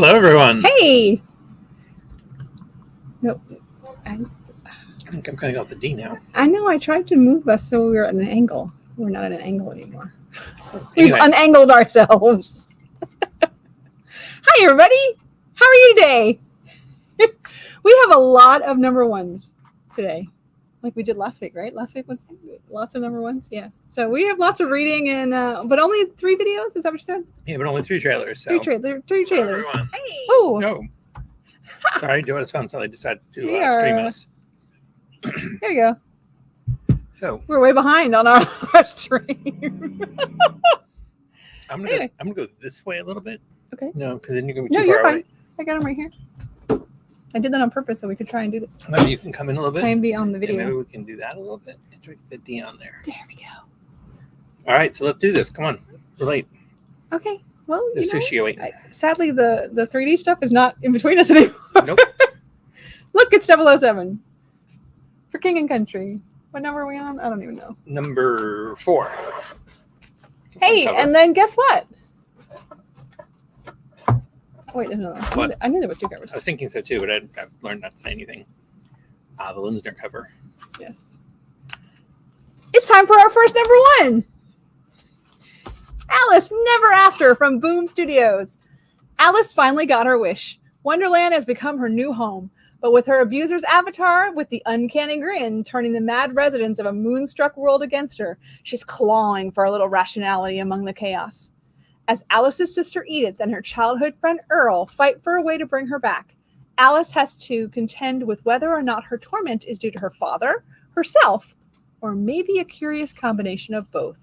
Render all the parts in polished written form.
Hello, everyone. Hey! No, I think I'm going to go with the D now. I know I tried to move us so we were at an angle. We're not at an angle anymore. Anyway. We've unangled ourselves. Hi, everybody. How are you today? We have a lot of number ones today, like we did last week, right? Last week was lots of number ones. Yeah. So we have lots of reading and, but only 3 videos. Is that what you said? Yeah, but only 3 trailers. So. 3 trailers. Hey. Oh. No. Sorry, Joetta's phone suddenly decided to We stream us. There you go. So we're way behind on our stream. I'm gonna go this way a little bit. Okay. No, because then you're gonna be too No, far you're fine. away. I got them right here. I did that on purpose so we could try and do this. Maybe you can come in a little bit. Try and be on the And video. maybe we can do that a little bit. And drink the D on there. There we go. All right, so let's do this. Come on, we're late. Okay. Well, There's sushi waiting. Sadly, the 3D stuff is not in between us anymore. Nope. Look, it's 007 for King and Country. What number are we on? I don't even know. Number 4. Hey, and then guess what? Wait, no. What? I knew there were 2 covers. I was thinking so too, but I've learned not to say anything. The Linsner cover. Yes. It's time for our first number 1. Alice Never After from Boom Studios. Alice finally got her wish. Wonderland has become her new home, but with her abuser's avatar with the uncanny grin turning the mad residents of a moonstruck world against her, she's clawing for a little rationality among the chaos. As Alice's sister Edith and her childhood friend Earl fight for a way to bring her back, Alice has to contend with whether or not her torment is due to her father, herself, or maybe a curious combination of both.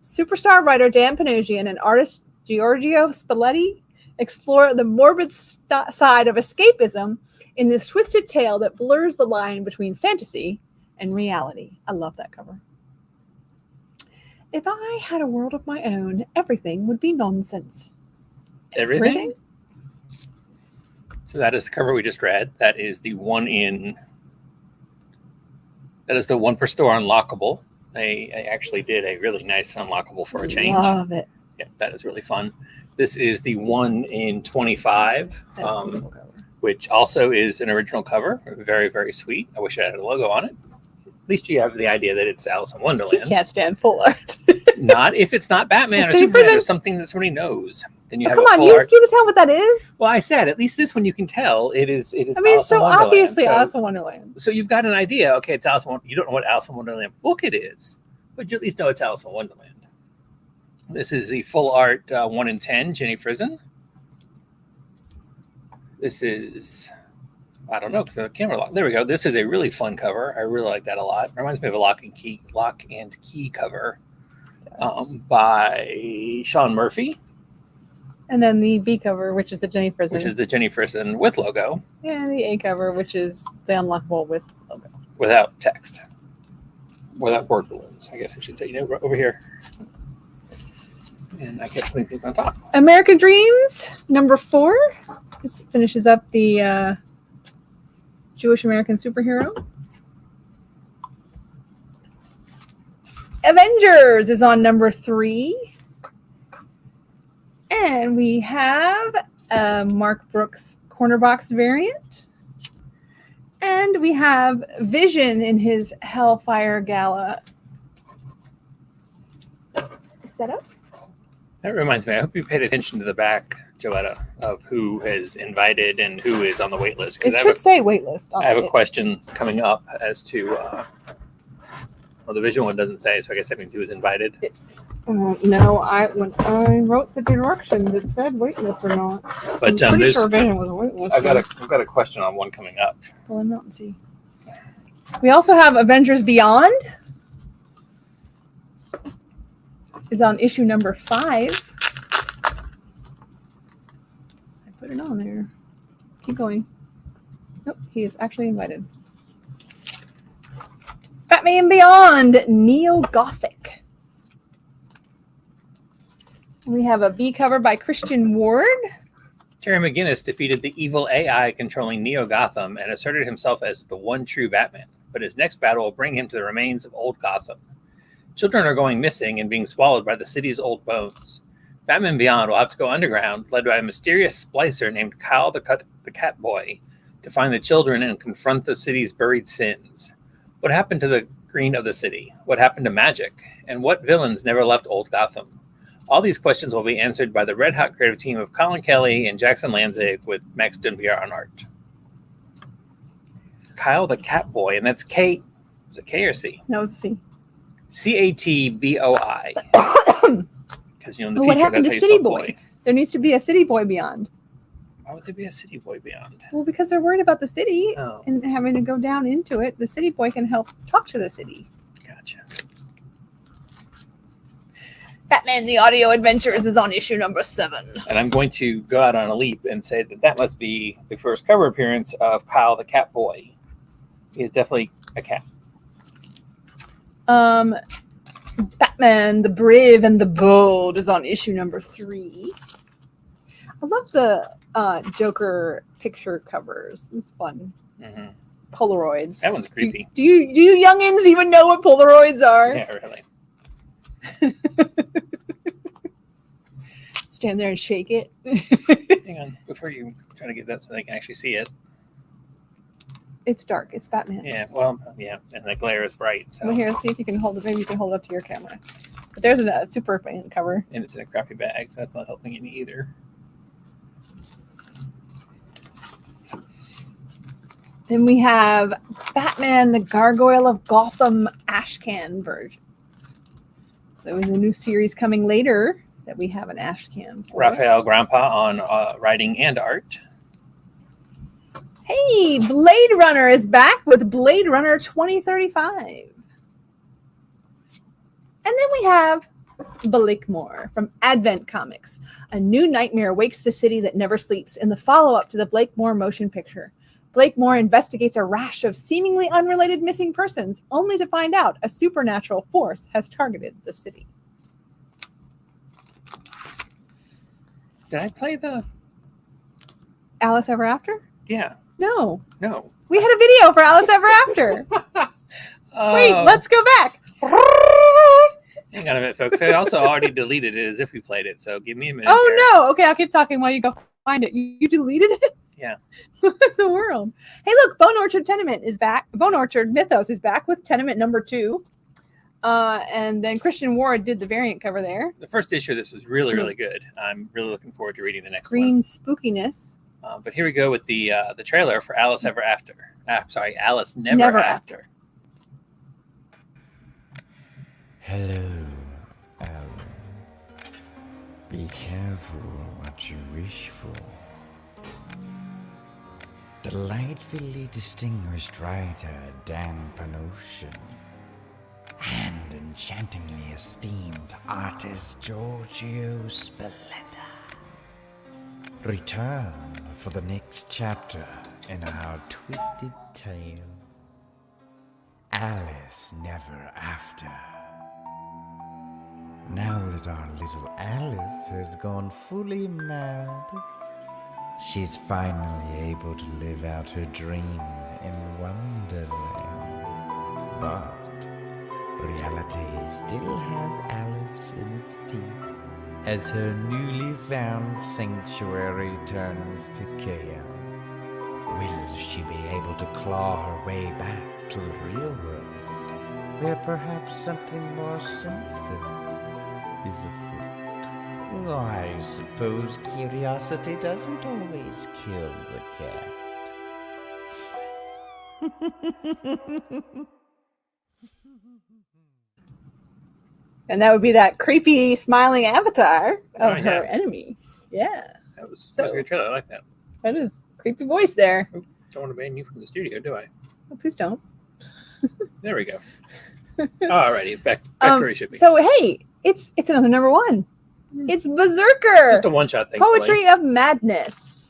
Superstar writer Dan Panosian and artist Giorgio Spalletti explore the morbid side of escapism in this twisted tale that blurs the line between fantasy and reality. I love that cover. If I had a world of my own, everything would be nonsense. Everything? So that is the cover we just read. That is the one per store unlockable. They actually did a really nice unlockable for a change. Love it. Yeah, that is really fun. This is the 1 in 25, which also is an original cover. Very, very sweet. I wish I had a logo on it. At least you have the idea that it's Alice in Wonderland. He can't stand full art. Not if it's not Batman or Superman or something that somebody knows. Then you have come on, you can tell what that is. Well, I said at least this one you can tell. It is. I mean, Alice in so Wonderland. obviously Alice in Wonderland. So you've got an idea. Okay, it's Alice in Wonderland. You don't know what Alice in Wonderland book it is, but you at least know it's Alice in Wonderland. This is the full art 1 in 10 Jenny Frison. This is, I don't know, because the camera lock. There we go. This is a really fun cover. I really like that a lot. Reminds me of a Lock and Key cover by Sean Murphy. And then the B cover, which is the Jenny Frison. Which is the Jenny Frison with logo. And the A cover, which is the unlockable with logo. Without text. Without word balloons, I guess I should say. You know, over here. And I kept putting things on top. American Dreams, number 4. This finishes up the Jewish American superhero. Avengers is on number 3. And we have a Mark Brooks corner box variant. And we have Vision in his Hellfire Gala setup. That reminds me, I hope you paid attention to the back, Joetta, of who has invited and who is on the wait list. It should say wait list. I have a question coming up as to, well, the visual one doesn't say, so I guess that means who was invited. No, when I wrote the directions, it said wait list or not. But I'm pretty sure Vision was a wait list. I've got a question on one coming up. Well, I'm not and see. We also have Avengers Beyond. Is on issue number 5. I put it on there. Keep going. Nope, he is actually invited. Batman Beyond, Neo-Gothic. We have a B cover by Christian Ward. Terry McGinnis defeated the evil AI controlling Neo-Gotham and asserted himself as the one true Batman, but his next battle will bring him to the remains of old Gotham. Children are going missing and being swallowed by the city's old bones. Batman Beyond will have to go underground, led by a mysterious splicer named Kyle the Cat Boy, to find the children and confront the city's buried sins. What happened to the green of the city? What happened to magic? And what villains never left old Gotham? All these questions will be answered by the red-hot creative team of Colin Kelly and Jackson Lanzig with Max Dunbier on art. Kyle the Cat Boy, and that's K. Is it K or C? No, it's C. CATBOI. Because in the What future, happened that's to how you City spell Boy? There needs to be a City Boy Beyond. Why would there be a City Boy Beyond? Well, because they're worried about the city Oh, and having to go down into it. The City Boy can help talk to the city. gotcha. Batman: The Audio Adventures is on issue number 7. And I'm going to go out on a leap and say that must be the first cover appearance of Kyle the Cat Boy. He is definitely a cat. Batman: The Brave and the Bold is on issue number 3. I love the Joker picture covers. It's fun. Mm-hmm. Polaroids. That one's creepy. Do you youngins even know what Polaroids are? Yeah, really. Stand there and shake it. Hang on, before you try to get that so they can actually see it. It's dark. It's Batman. Yeah, well, yeah, and the glare is bright. So. Well, here, see if you can hold it. Maybe you can hold it up to your camera. But there's a super fan cover. And it's in a crappy bag, so that's not helping any either. Then we have Batman: The Gargoyle of Gotham Ashcan version. So there's a new series coming later that we have an Ashcan for. Raphael Grandpa on writing and art. Hey, Blade Runner is back with Blade Runner 2035. And then we have Blakemore from Advent Comics. A new nightmare wakes the city that never sleeps in the follow-up to the Blakemore motion picture. Blakemore investigates a rash of seemingly unrelated missing persons, only to find out a supernatural force has targeted the city. Did I play the... Alice Ever After? Yeah. No. No. We had a video for Alice Ever After. Wait, let's go back. Hang on a minute, folks. I also already deleted it as if we played it, so give me a minute. Oh, no. Okay, I'll keep talking while you go find it. You deleted it? Yeah. What in the world? Hey, look, Bone Orchard Tenement is back. Bone Orchard Mythos is back with Tenement number 2. And then Christian Ward did the variant cover there. The first issue of this was really, really good. I'm really looking forward to reading the next Green one. spookiness. But here we go with the trailer for Alice Ever After. Alice Never After. Hello, Alice. Be careful what you wish for. Delightfully distinguished writer Dan Panosian and enchantingly esteemed artist Giorgio Spalletta return for the next chapter in our twisted tale, Alice Never After. Now that our little Alice has gone fully mad, she's finally able to live out her dream in Wonderland. But reality still has Alice in its teeth as her newly found sanctuary turns to chaos. Will she be able to claw her way back to the real world, where perhaps something more sinister is afoot? I suppose curiosity doesn't always kill the cat. And that would be that creepy smiling avatar of her enemy. Yeah. That was a good trailer. I like that. That is creepy voice there. Don't want to ban you from the studio, do I? Oh, please don't. There we go. Alrighty, back to where you should be. So hey, it's another number 1. It's Berserker. Just a one-shot thing. Poetry of Madness.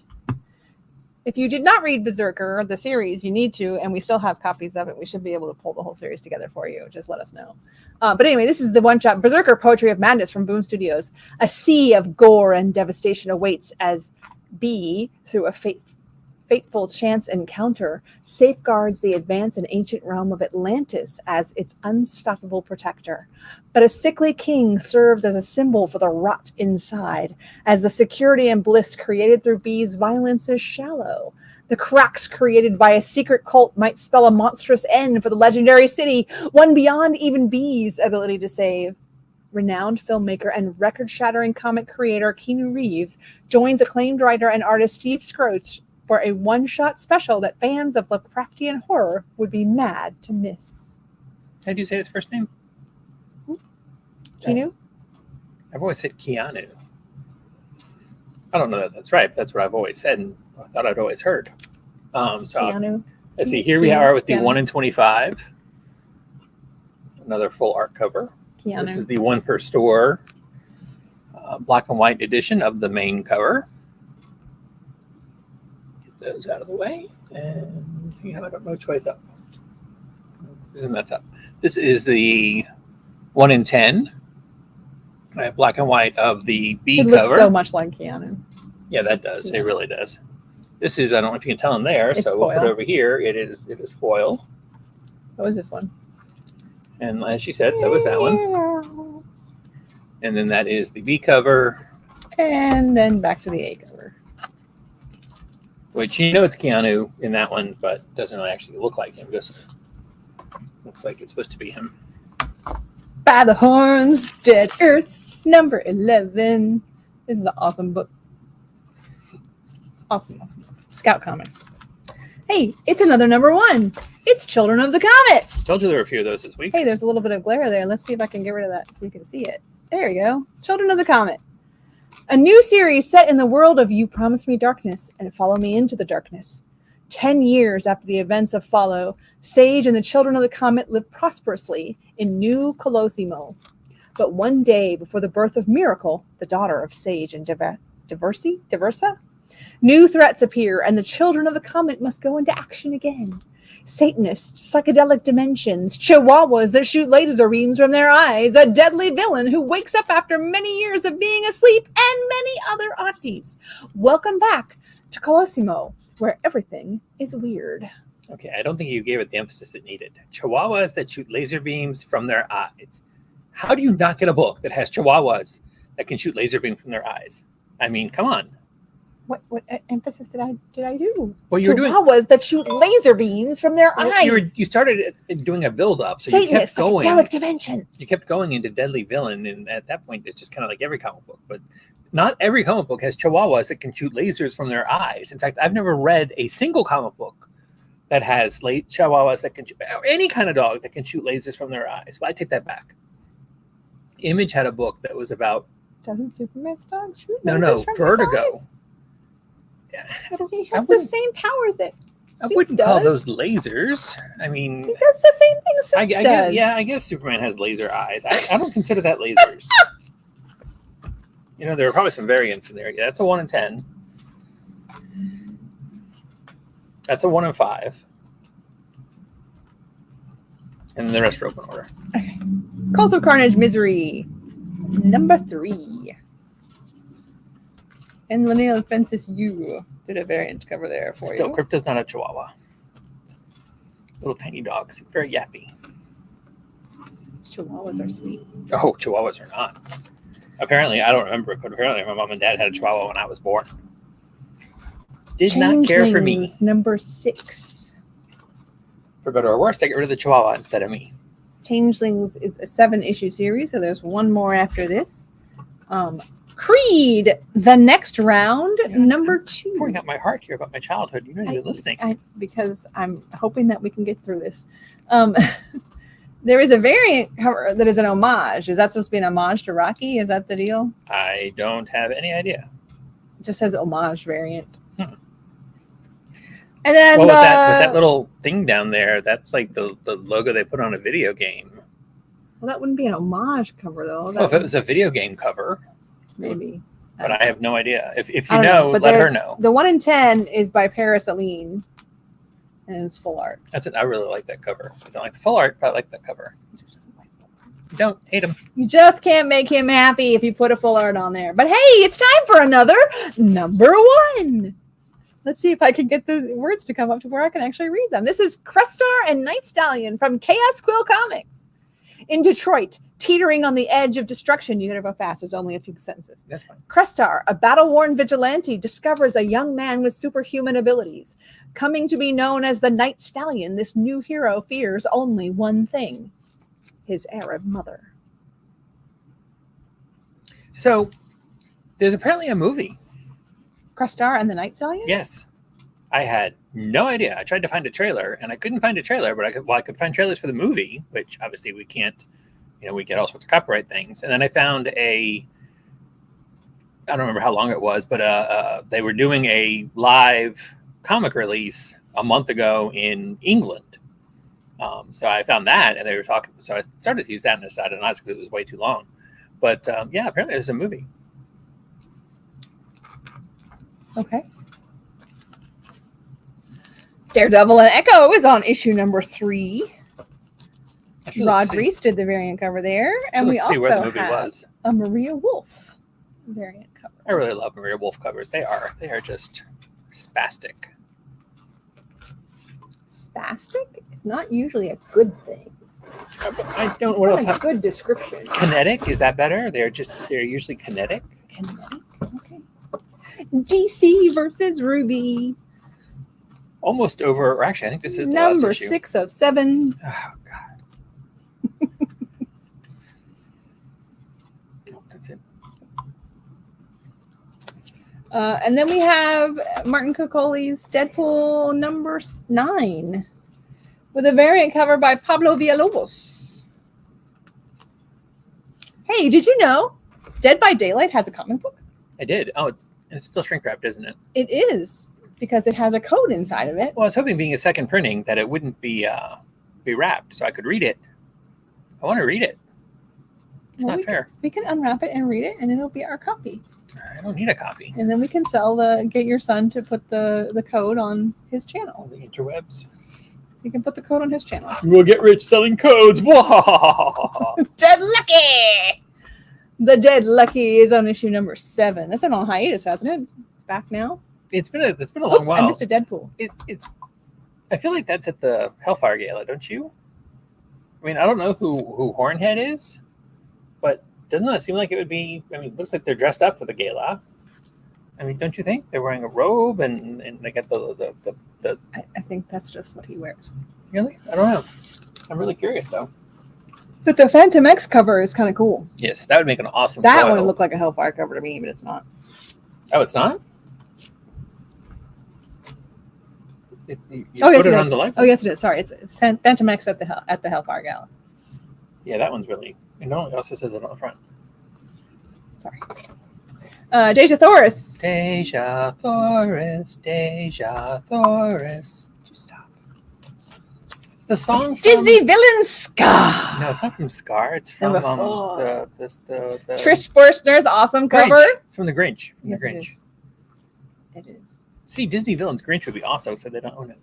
If you did not read Berserker, the series, you need to, and we still have copies of it. We should be able to pull the whole series together for you. Just let us know. But anyway, this is the one-shot Berserker Poetry of Madness from Boom Studios. A sea of gore and devastation awaits as B, through a fateful chance encounter, safeguards the advanced and ancient realm of Atlantis as its unstoppable protector. But a sickly king serves as a symbol for the rot inside, as the security and bliss created through B's violence is shallow. The cracks created by a secret cult might spell a monstrous end for the legendary city, one beyond even B's ability to save. Renowned filmmaker and record-shattering comic creator Keanu Reeves joins acclaimed writer and artist Steve Scroach for a one-shot special that fans of Lovecraftian horror would be mad to miss. How do you say his first name? Keanu? I've always said Keanu. I don't know that that's right, but that's what I've always said, and I thought I'd always heard. Keanu. Let's see. Here we are with the 1 in 25. Another full art cover. Keanu. This is the one per store black and white edition of the main cover. Get those out of the way. And I don't know which way's up. And that's up. This is the 1 in 10. I have black and white of the B it cover. Looks so much like Keanu. Yeah, that does. It really does. This is, I don't know if you can tell them there, It's so we'll put foil. it over here. It is foil. What was this one? And as she said, so is that one. And then that is the B cover. And then back to the A cover. Which it's Keanu in that one, but doesn't really actually look like him. Just looks like it's supposed to be him. By the Horns, Dead Earth, number 11. This is an awesome book. Awesome book. Scout Comics. Hey, it's another number 1. It's Children of the Comet. Told you there were a few of those this week. Hey, there's a little bit of glare there. Let's see if I can get rid of that so you can see it. There you go. Children of the Comet. A new series set in the world of You Promised Me Darkness and Follow Me Into the Darkness. 10 years after the events of Follow, Sage and the Children of the Comet live prosperously in New Colosimo. But one day before the birth of Miracle, the daughter of Sage and Diversa, new threats appear and the Children of the Comet must go into action again. Satanists, psychedelic dimensions, chihuahuas that shoot laser beams from their eyes, a deadly villain who wakes up after many years of being asleep, and many other oddities. Welcome back to Colosimo, where everything is weird. Okay, I don't think you gave it the emphasis it needed. Chihuahuas that shoot laser beams from their eyes. How do you not get a book that has chihuahuas that can shoot laser beams from their eyes? I mean, come on. What emphasis did I do? Well, you were doing chihuahuas that shoot laser beams from their eyes. You started doing a build-up, so Satanist, you kept going. psychedelic dimensions. You kept going into Deadly Villain, and at that point, it's just kind of like every comic book. But not every comic book has chihuahuas that can shoot lasers from their eyes. In fact, I've never read a single comic book that has chihuahuas that can shoot, or any kind of dog that can shoot lasers from their eyes. Well, I take that back. Image had a book that was about... Doesn't Superman's dog shoot No, lasers from Vertigo. his eyes? He has the same powers that I Supe wouldn't does. call those lasers. I mean... He does the same thing Supe does. I guess Superman has laser eyes. I don't consider that lasers. There are probably some variants in there. Yeah, that's a 1 in 10. That's a 1 in 5. And the rest are open order. Okay. Cult of Carnage Misery, number 3. And Lineal Fences U did a variant cover there for Still, you. Crypto's not a chihuahua. Little tiny dogs. Very yappy. Chihuahuas are sweet. Oh, chihuahuas are not. Apparently, I don't remember it, but apparently my mom and dad had a chihuahua when I was born. Did not care for me. Changelings, number 6. For better or worse, they get rid of the chihuahua instead of me. Changelings is a 7-issue series, so there's one more after this. Creed, the next round, number 2. Pouring out my heart here about my childhood. You're not even listening. Because I'm hoping that we can get through this. There is a variant cover that is an homage. Is that supposed to be an homage to Rocky? Is that the deal? I don't have any idea. It just says homage variant. And then with that little thing down there, that's like the logo they put on a video game. Well, that wouldn't be an homage cover, though. Well, if it was a video game cover. Maybe. But I have no idea. If you know, let her know. The 1 in 10 is by Paris Aline. And it's full art. That's it. I really like that cover. I don't like the full art, but I like that cover. He just doesn't like full art. You don't hate him. You just can't make him happy if you put a full art on there. But hey, it's time for another number 1. Let's see if I can get the words to come up to where I can actually read them. This is Crestar and Night Stallion from Chaos Quill Comics. In Detroit, teetering on the edge of destruction. You gotta go fast. There's only a few sentences. That's fine. Crestar, a battle-worn vigilante, discovers a young man with superhuman abilities. Coming to be known as the Night Stallion, this new hero fears only one thing: his Arab mother. So there's apparently a movie. Crestar and the Night Stallion? Yes. I had no idea. I tried to find a trailer and I couldn't find a trailer, but I could find trailers for the movie, which obviously we can't, we get all sorts of copyright things. And then I found I don't remember how long it was, but they were doing a live comic release a month ago in England. So I found that and they were talking. So I started to use that and decided not to because it was way too long. But yeah, apparently there's a movie. Okay. Daredevil and Echo is on issue number 3. Rod Reese did the variant cover there. And we also where the movie have was. a Maria Wolf variant cover. I really love Maria Wolf covers. They are just spastic. Spastic is not usually a good thing. I don't. It's What not else? a good description. Kinetic, is that better? They're usually kinetic. Kinetic. Okay. DC versus Ruby. Almost over. Or actually, I think this is the Number last issue. 6 of 7. Oh God. Oh, that's it. And then we have Martin Coccoli's Deadpool number 9 with a variant cover by Pablo Villalobos. Hey, did you know Dead by Daylight has a comic book? I did. Oh, it's still shrink wrapped, isn't it? It is, because it has a code inside of it. Well, I was hoping, being a second printing, that it wouldn't be wrapped, so I could read it. I want to read it. It's not fair. We can unwrap it and read it, and it'll be our copy. I don't need a copy. And then we can get your son to put the code on his channel. On the interwebs. You can put the code on his channel. We'll get rich selling codes. Dead Lucky! The Dead Lucky is on issue number 7. That's been on hiatus, hasn't it? It's back now. It's been a long while. I missed a Deadpool. I feel like that's at the Hellfire Gala, don't you? I mean, I don't know who Hornhead is, but doesn't that seem like it would be? I mean, it looks like they're dressed up for the gala. I mean, don't you think they're wearing a robe and they got the I think that's just what he wears. Really? I don't know. I'm really curious though. But the Phantom X cover is kind of cool. Yes, that would make an awesome. That foil. one looked like a Hellfire cover to me, but it's not. Oh, it's not. You Yes, put it it is. on the light. Oh, yes, it is. Sorry, it's Phantom X at the Hellfire Gala. Yeah, that one's really. It also says it on the front. Sorry. Deja Thoris. Deja Thoris, Deja Thoris. Just stop. It's the song from Disney villain Scar. No, it's not from Scar. It's from Number 4. the Trish Forstner's awesome cover. Grinch. It's from the Grinch. From Yes, the Grinch. It is. See, Disney villains Grinch would be awesome, so they don't own it.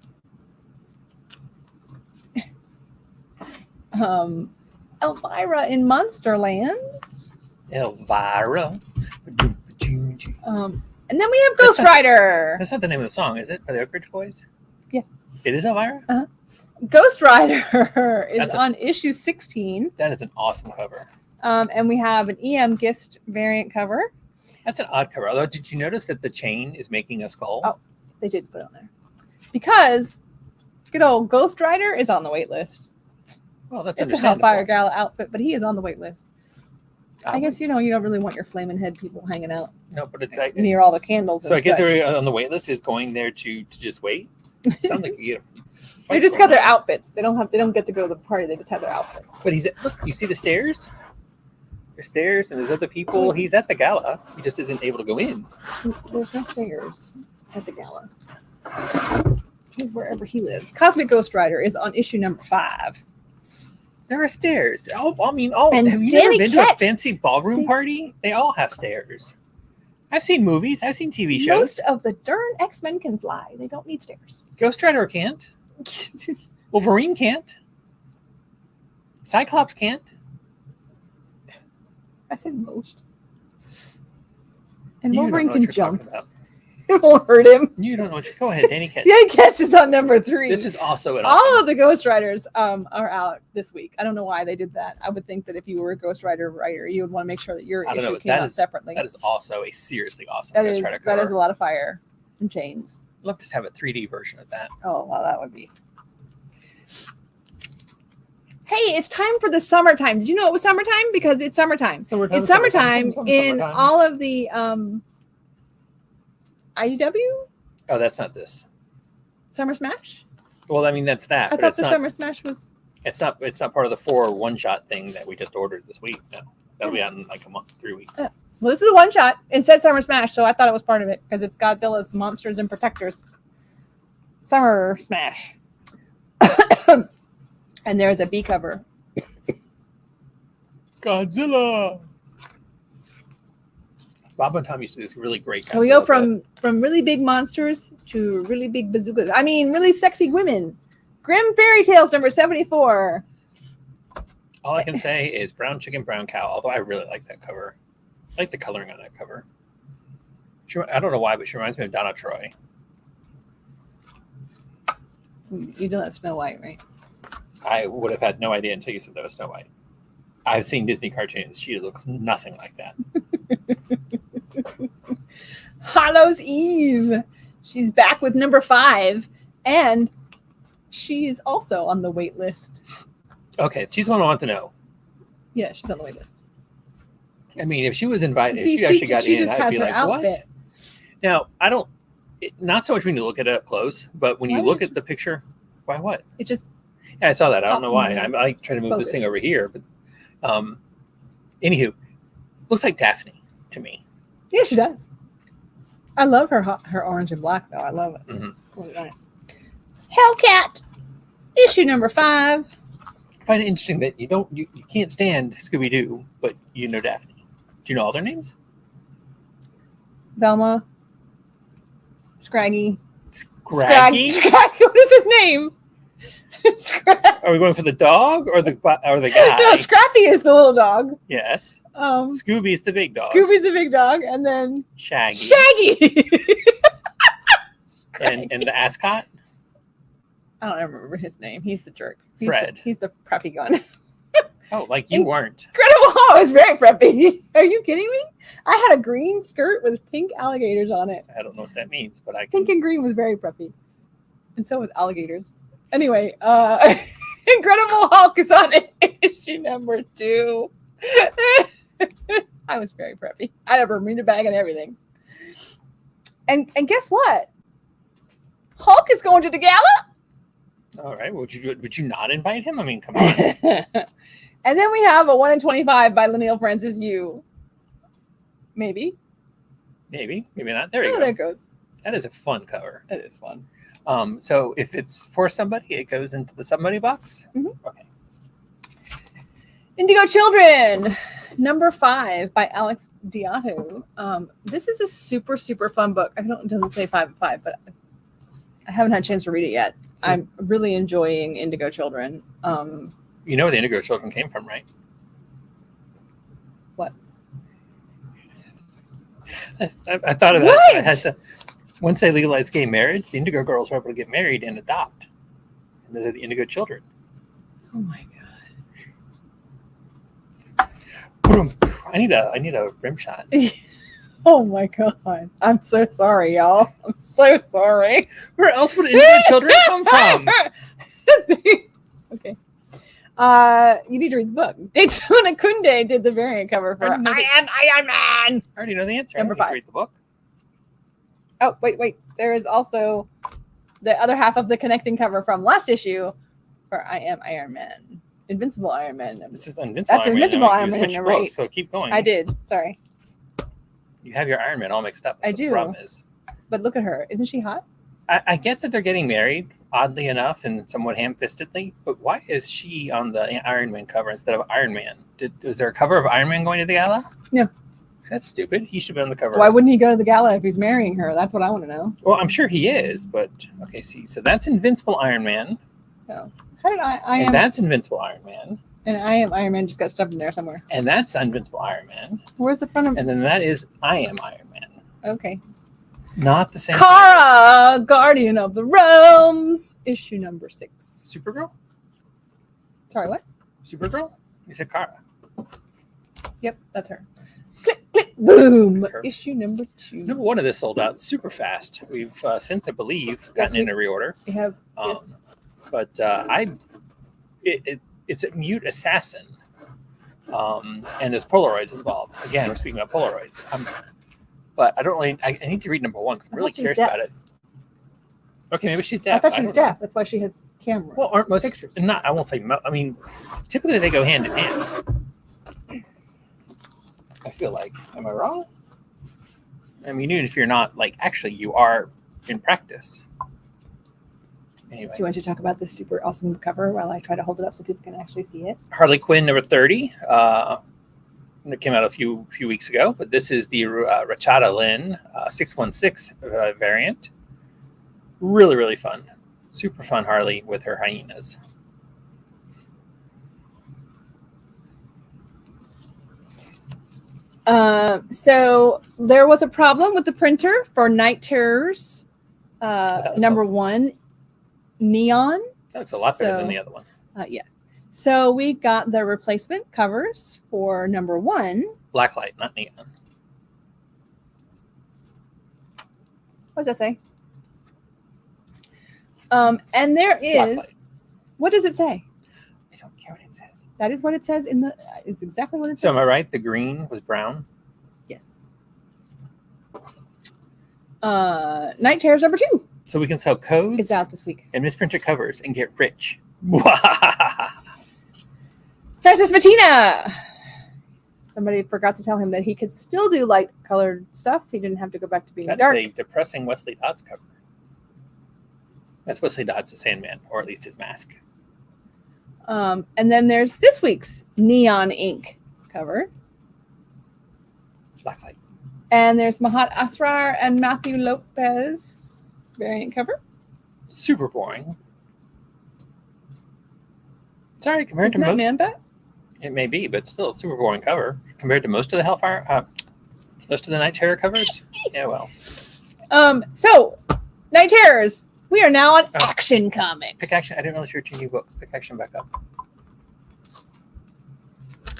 Elvira in Monsterland. Elvira. And then we have Ghost Rider. That's not the name of the song, is it? By the Oak Ridge Boys? Yeah. It is Elvira? Uh-huh. Ghost Rider is on issue 16. That is an awesome cover. And we have an EM Gist variant cover. That's an odd cover. Although, did you notice that the chain is making a skull? Oh, they did put it on there. Because good old Ghost Rider is on the wait list. Well, that's It's a understandable. Hellfire Gala outfit, but he is on the wait list. I guess, you don't really want your flaming head people hanging out No, but it's near all the candles. so I and guess such. everyone on the wait list is going there to just wait. Sounds like you. They just got their outfits. They don't get to go to the party. They just have their outfits. But look. You see the stairs? There's stairs, and there's other people. He's at the gala. He just isn't able to go in. There's no stairs at the gala. He's wherever he lives. Cosmic Ghost Rider is on issue number 5. There are stairs. And have you Danny never been to a Kett. fancy ballroom party? They all have stairs. I've seen movies. I've seen TV shows. Most of the darn X-Men can fly. They don't need stairs. Ghost Rider can't. Wolverine can't. Cyclops can't. I said most. And You don't Wolverine know what can you're jump. talking about. It won't hurt him. You don't know what you... Go ahead, Danny Ketch. Danny Ketch is on number 3. This is also an All of the Ghost Riders are out this week. I don't know why they did that. I would think that if you were a Ghost Rider writer, you would want to make sure that your issue came out separately. That is also a seriously awesome Ghost Rider cover. That is a lot of fire and chains. I'd love to have a 3D version of that. Oh, well, that would be... Hey, it's time for the summertime. Did you know it was summertime? Because it's summertime. It's summertime in all of the IDW. Oh, that's not this. Summer Smash? Well, I mean, that's that. I thought the Summer Smash was... It's not part of the 4 one-shot thing that we just ordered this week. No, that'll be out in like a month, 3 weeks. Well, this is a one-shot. It says Summer Smash, so I thought it was part of it because it's Godzilla's Monsters and Protectors. Summer Smash. And there's a B cover. Godzilla. Bob and Tom used to do this really great. So we go from really big monsters to really big bazookas. I mean, really sexy women. Grim Fairy Tales number 74. All I can say is brown chicken, brown cow. Although I really like that cover. I like the coloring on that cover. I don't know why, but she reminds me of Donna Troy. You know that's Snow White, right? I would have had no idea until you said that was Snow White. I've seen Disney cartoons. She looks nothing like that. Hallows Eve. She's back with number 5, and she's also on the wait list. Okay, she's the one I want to know. Yeah, she's on the wait list. I mean, if she was invited, if she actually got in, I'd be like, what? Now, not so much when you look at it up close, but when you look at the picture, why what? It just... Yeah, I saw that. I don't know why. I try to move this thing over here, but anywho, looks like Daphne to me. Yeah, she does. I love her orange and black though. I love it. Mm-hmm. It's quite nice. Hellcat, issue number 5. I find it interesting that you can't stand Scooby Doo, but you know Daphne. Do you know all their names? Velma, Scraggy. Scraggy? What is his name? Are we going for the dog or the guy? No, Scrappy is the little dog. Yes. Scooby's the big dog. Scooby's the big dog, and then Shaggy. and the ascot. I don't remember his name. He's the jerk. Fred. He's the preppy gun. Oh, like you weren't. Incredible Hulk was very preppy. Are you kidding me? I had a green skirt with pink alligators on it. I don't know what that means, but Pink and green was very preppy, and so was alligators. Anyway, Incredible Hulk is on issue number 2. I was very preppy. I had a Bermuda bag and everything. And guess what? Hulk is going to the gala. All right. Would you not invite him? I mean, come on. And then we have a 1 in 25 by Linnell Francis Yu. Maybe not. There you go. There it goes. That is a fun cover. It is fun. So if it's for somebody, it goes into the somebody box. Mm-hmm. Okay. Indigo Children, number 5 by Alex Diato. This is a super, super fun book. It doesn't say 5 of 5, but I haven't had a chance to read it yet. So, I'm really enjoying Indigo Children. You know where the Indigo Children came from, right? What? I thought of that. So I had to, once they legalized gay marriage, the Indigo girls were able to get married and adopt. And those are the Indigo Children. Oh my God. I need a rim shot. Oh my God. I'm so sorry, y'all. I'm so sorry. Where else would Indigo Children come from? Okay. You need to read the book. Daytona Kunde did the variant cover for I Am Iron Man. I already know the answer. Number 5. Read the book. Oh, wait. There is also the other half of the connecting cover from last issue for I Am Iron Man. Invincible Iron Man. This is Invincible That's Iron Invincible Man. Iron Man. Number 8. So keep going. I did. Sorry. You have your Iron Man all mixed up. I do. The problem is. But look at her. Isn't she hot? I get that they're getting married, oddly enough, and somewhat ham-fistedly, but why is she on the Iron Man cover instead of Iron Man? Was there a cover of Iron Man going to the gala? No. That's stupid. He should be on the cover. Why wouldn't he go to the gala if he's marrying her? That's what I want to know. Well, I'm sure he is, but okay, see. So that's Invincible Iron Man. Oh. How did I that's Invincible Iron Man. And I Am Iron Man just got stuffed in there somewhere. And that's Invincible Iron Man. Where's the front of And then that is I Am Iron Man. Okay. Not the same. Kara, Guardian of the Realms, issue number 6. Supergirl? Sorry, what? Supergirl? You said Kara. Yep, that's her. Click, click, boom. Sure. Issue number 2. Number 1 of this sold out super fast. We've since, I believe, gotten in a reorder. We have, yes. But it's a mute assassin. And there's Polaroids involved. Again, we're speaking about Polaroids. But I don't really, I need to read number 1 because I'm really curious about it. Okay, maybe she's deaf. I thought she was deaf. That's why she has camera. Well, aren't most pictures? Not, I won't say. I mean, typically they go hand in hand. I feel like. Am I wrong? I mean, even if you're not, like, actually, you are in practice. Anyway. Do you want to talk about this super awesome cover while I try to hold it up so people can actually see it? Harley Quinn number 30. It came out a few weeks ago, but this is the Rachata Lynn 616 variant. Really, really fun. Super fun Harley with her hyenas. So there was a problem with the printer for Night Terrors number 1 Neon. That's a lot better than the other one. Yeah. So we got the replacement covers for number 1. Blacklight, not neon. What does that say? And there is, Blacklight. What does it say? I don't care what it says. That is what it says in the, is exactly what it So says. am I right? The green was brown? Yes. Night Terrors number 2. So we can sell codes It's out this week. and misprinted covers and get rich. Festus Matina. Somebody forgot to tell him that he could still do light colored stuff. He didn't have to go back to being That's dark. a depressing Wesley Dodds cover. That's Wesley Dodds, the Sandman, or at least his mask. And then there's this week's Neon Ink cover. Blacklight. And there's Mahat Asrar and Matthew Lopez variant cover. Super boring. Sorry, compared Isn't to that most. Man-Bat? It may be, but still, it's a super boring cover compared to most of the Hellfire, most of the Night Terror covers. Yeah, well. So, Night Terrors. We are now on Action Comics. Pick Action. I didn't realize you were 2 new books. Pick Action back up.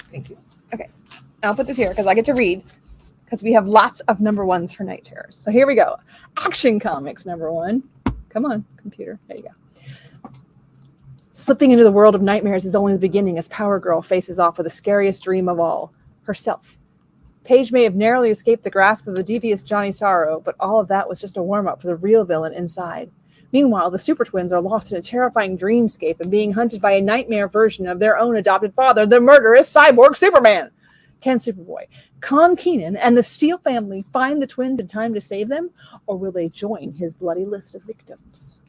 Thank you. Okay. I'll put this here because I get to read. Because we have lots of number 1s for Night Terrors. So here we go. Action Comics number 1. Come on, computer. There you go. Slipping into the world of nightmares is only the beginning as Power Girl faces off with the scariest dream of all, herself. Paige may have narrowly escaped the grasp of the devious Johnny Sorrow, but all of that was just a warm-up for the real villain inside. Meanwhile, the Super Twins are lost in a terrifying dreamscape and being hunted by a nightmare version of their own adopted father, the murderous cyborg Superman. Can Superboy, Con Keenan, and the Steel family find the twins in time to save them, or will they join his bloody list of victims?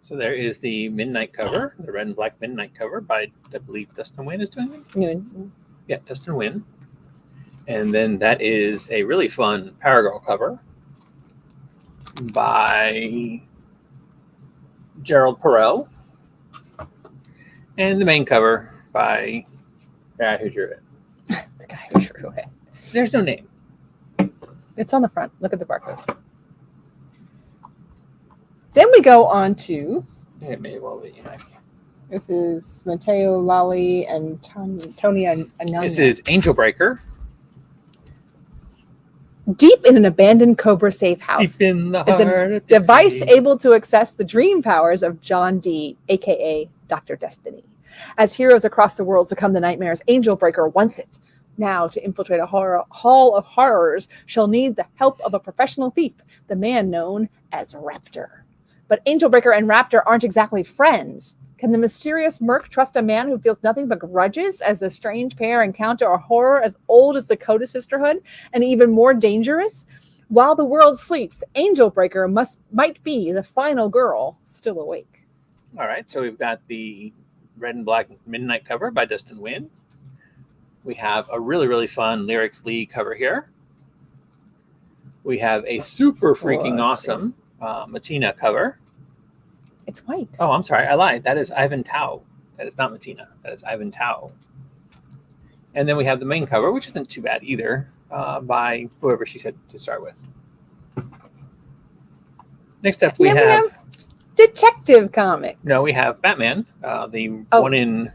So there is the Midnight cover, the red and black Midnight cover by, I believe, Dustin Nguyen is doing it. Yeah, Dustin Nguyen. And then that is a really fun Power Girl cover by Gerald Perel. And the main cover by the guy who drew it. The guy who drew it. There's no name. It's on the front. Look at the barcode. Then we go on to, It may well be. this is Mateo Lally and Tony Ananya. This is Angel Breaker. Deep in an abandoned Cobra safe house Deep in the is heart a of device Dixie. able to access the dream powers of John Dee, a.k.a. Dr. Destiny. As heroes across the world succumb to nightmares, Angel Breaker wants it. Now, to infiltrate a hall of horrors, she'll need the help of a professional thief, the man known as Raptor. But Angel Breaker and Raptor aren't exactly friends. Can the mysterious Merc trust a man who feels nothing but grudges as the strange pair encounter a horror as old as the Coda Sisterhood and even more dangerous? While the world sleeps, Angel Breaker might be the final girl still awake. All right, so we've got the red and black Midnight cover by Dustin Nguyen. We have a really, really fun Lyrics Lee cover here. We have a super freaking awesome Matina cover. It's white. Oh, I'm sorry. I lied. That is Ivan Tao. That is not Matina. That is Ivan Tao. And then we have the main cover, which isn't too bad either, by whoever she said to start with. Next up, we Then have Detective Comics. no, we have Batman, the Oh. 1 in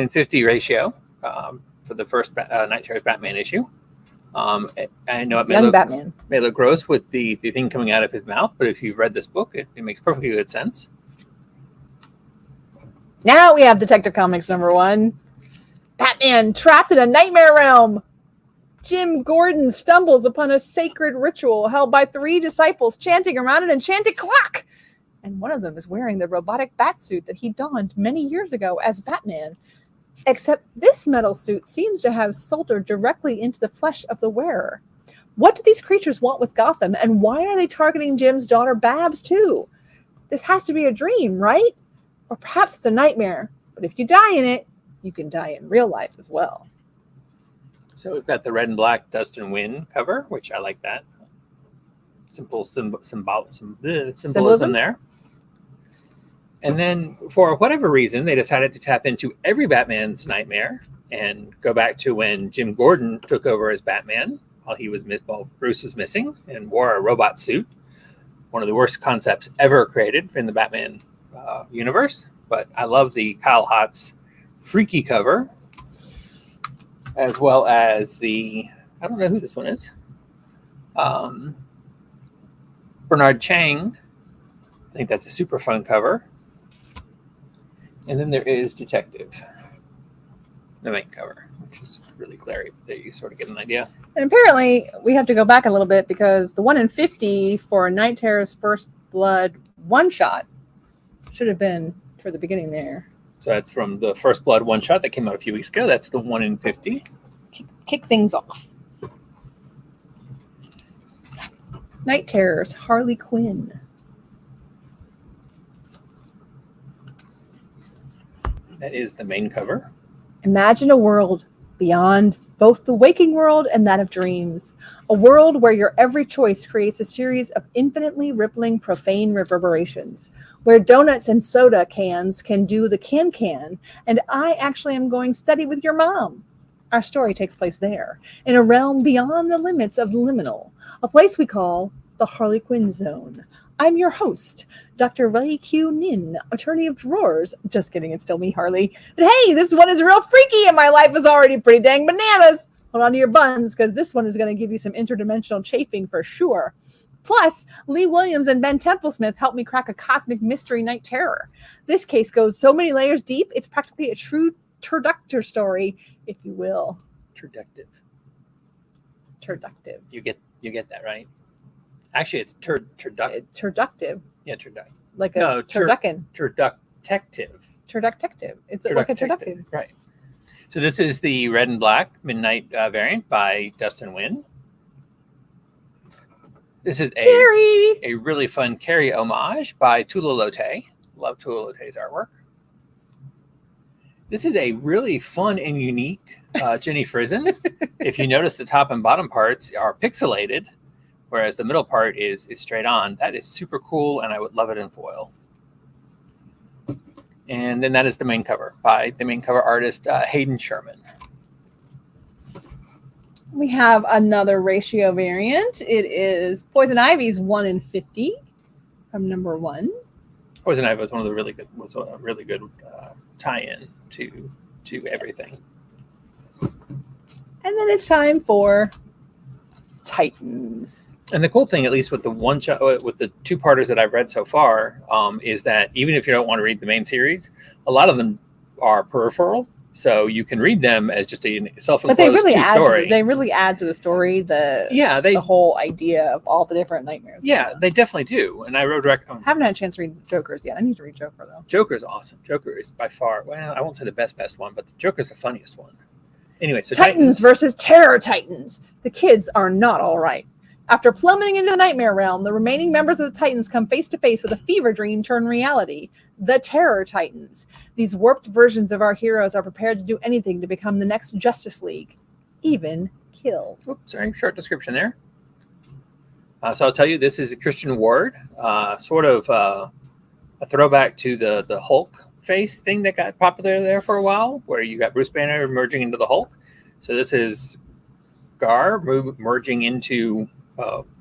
50 ratio for the first Night Terror's Batman issue. I know it Young Batman. may look gross with the thing coming out of his mouth, but if you've read this book, it makes perfectly good sense. Now we have Detective Comics #1. Batman trapped in a nightmare realm. Jim Gordon stumbles upon a sacred ritual held by 3 disciples chanting around an enchanted clock. And one of them is wearing the robotic bat suit that he donned many years ago as Batman. Except this metal suit seems to have soldered directly into the flesh of the wearer. What do these creatures want with Gotham, and why are they targeting Jim's daughter Babs too? This has to be a dream, right? Or perhaps it's a nightmare. But if you die in it, you can die in real life as well. So we've got the red and black Dustin Wynn cover, which I like that. Simple symbolism there. And then, for whatever reason, they decided to tap into every Batman's nightmare and go back to when Jim Gordon took over as Batman while Bruce was missing and wore a robot suit. One of the worst concepts ever created in the Batman universe. But I love the Kyle Hotz freaky cover, as well as I don't know who this one is. Bernard Chang. I think that's a super fun cover. And then there is Detective, the main cover, which is really glary. There you sort of get an idea. And apparently, we have to go back a little bit because the 1 in 50 for Night Terror's First Blood one-shot should have been for the beginning there. So that's from the First Blood one-shot that came out a few weeks ago. That's the 1 in 50. Kick things off. Night Terror's Harley Quinn. That is the main cover. Imagine a world beyond both the waking world and that of dreams. A world where your every choice creates a series of infinitely rippling, profane reverberations. Where donuts and soda cans can do the can, and I actually am going steady with your mom. Our story takes place there, in a realm beyond the limits of liminal, a place we call the Harley Quinn Zone. I'm your host, Dr. Ray Q. Nin, attorney of drawers. Just kidding, it's still me, Harley. But hey, this one is real freaky and my life is already pretty dang bananas. Hold on to your buns, because this one is going to give you some interdimensional chafing for sure. Plus, Lee Williams and Ben Templesmith helped me crack a cosmic mystery Night Terror. This case goes so many layers deep, it's practically a true turductor story, if you will. Turductive. Turductive. You get that, right? Actually, it's turductive. Turductive. Yeah, turductive. Like a turducken. Turductive. Turductive. It's like a turductive. Right. So this is the red and black midnight variant by Dustin Wynn. This is a really fun Carrie homage by Tula Lotay. Love Tula Lotay's artwork. This is a really fun and unique Jenny Frison. If you notice, the top and bottom parts are pixelated, whereas the middle part is straight on. That is super cool, and I would love it in foil. And then that is the main cover by the main cover artist, Hayden Sherman. We have another ratio variant. It is Poison Ivy's 1 in 50 from #1. Poison Ivy was a really good tie-in to everything. And then it's time for Titans. And the cool thing, at least with the with the 2-parters that I've read so far, is that even if you don't want to read the main series, a lot of them are peripheral. So you can read them as just a self-enclosed but they really story. They really add to the story. The whole idea of all the different nightmares. Yeah, they definitely do. And I haven't had a chance to read Joker's yet. I need to read Joker though. Joker's awesome. Joker is by far, well, I won't say the best one, but the Joker's the funniest one. Anyway, so Titans versus Terror Titans. The kids are not all right. After plummeting into the nightmare realm, the remaining members of the Titans come face to face with a fever dream turned reality, the Terror Titans. These warped versions of our heroes are prepared to do anything to become the next Justice League, even kill. Oops, sorry, short description there. So I'll tell you, this is Christian Ward, sort of a throwback to the Hulk face thing that got popular there for a while, where you got Bruce Banner merging into the Hulk. So this is Gar merging into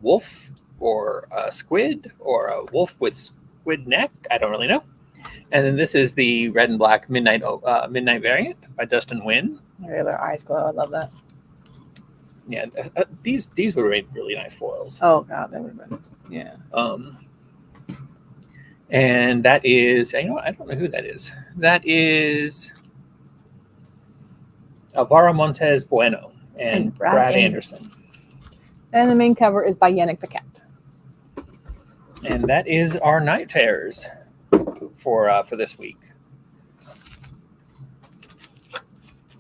Wolf or a squid or a wolf with squid neck. I don't really know. And then this is the red and black midnight variant by Dustin Wynn. Their eyes glow. I love that. Yeah, these would have made really nice foils. Oh god, that would have been. Yeah. And that is, you know what? I don't know who that is. That is Alvaro Montez Bueno and Brad Anderson. And the main cover is by Yannick Paquette. And that is our Night Terrors for this week.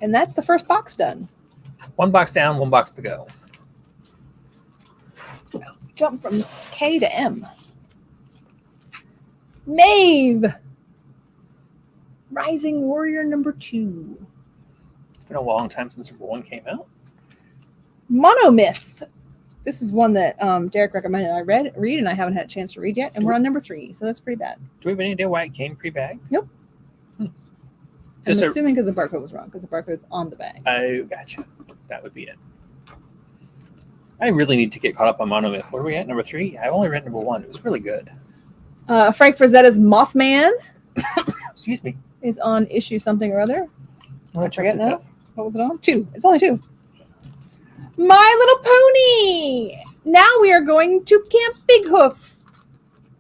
And that's the first box done. One box down, one box to go. Jump from K to M. Maeve! Rising Warrior number 2. It's been a long time since number 1 came out. Monomyth. This is one that Derek recommended I read, and I haven't had a chance to read yet. And we're on number 3, so that's pretty bad. Do we have any idea why it came pre-bagged? Nope. I'm assuming because the barcode was wrong, because the barcode is on the bag. Oh, gotcha. That would be it. I really need to get caught up on Monomyth. Where are we at? Number 3? I only read number 1. It was really good. Frank Frazetta's Mothman Excuse me. is on issue something or other. I forget now. What was it on? 2. It's only 2. My Little Pony! Now we are going to Camp Big Hoof.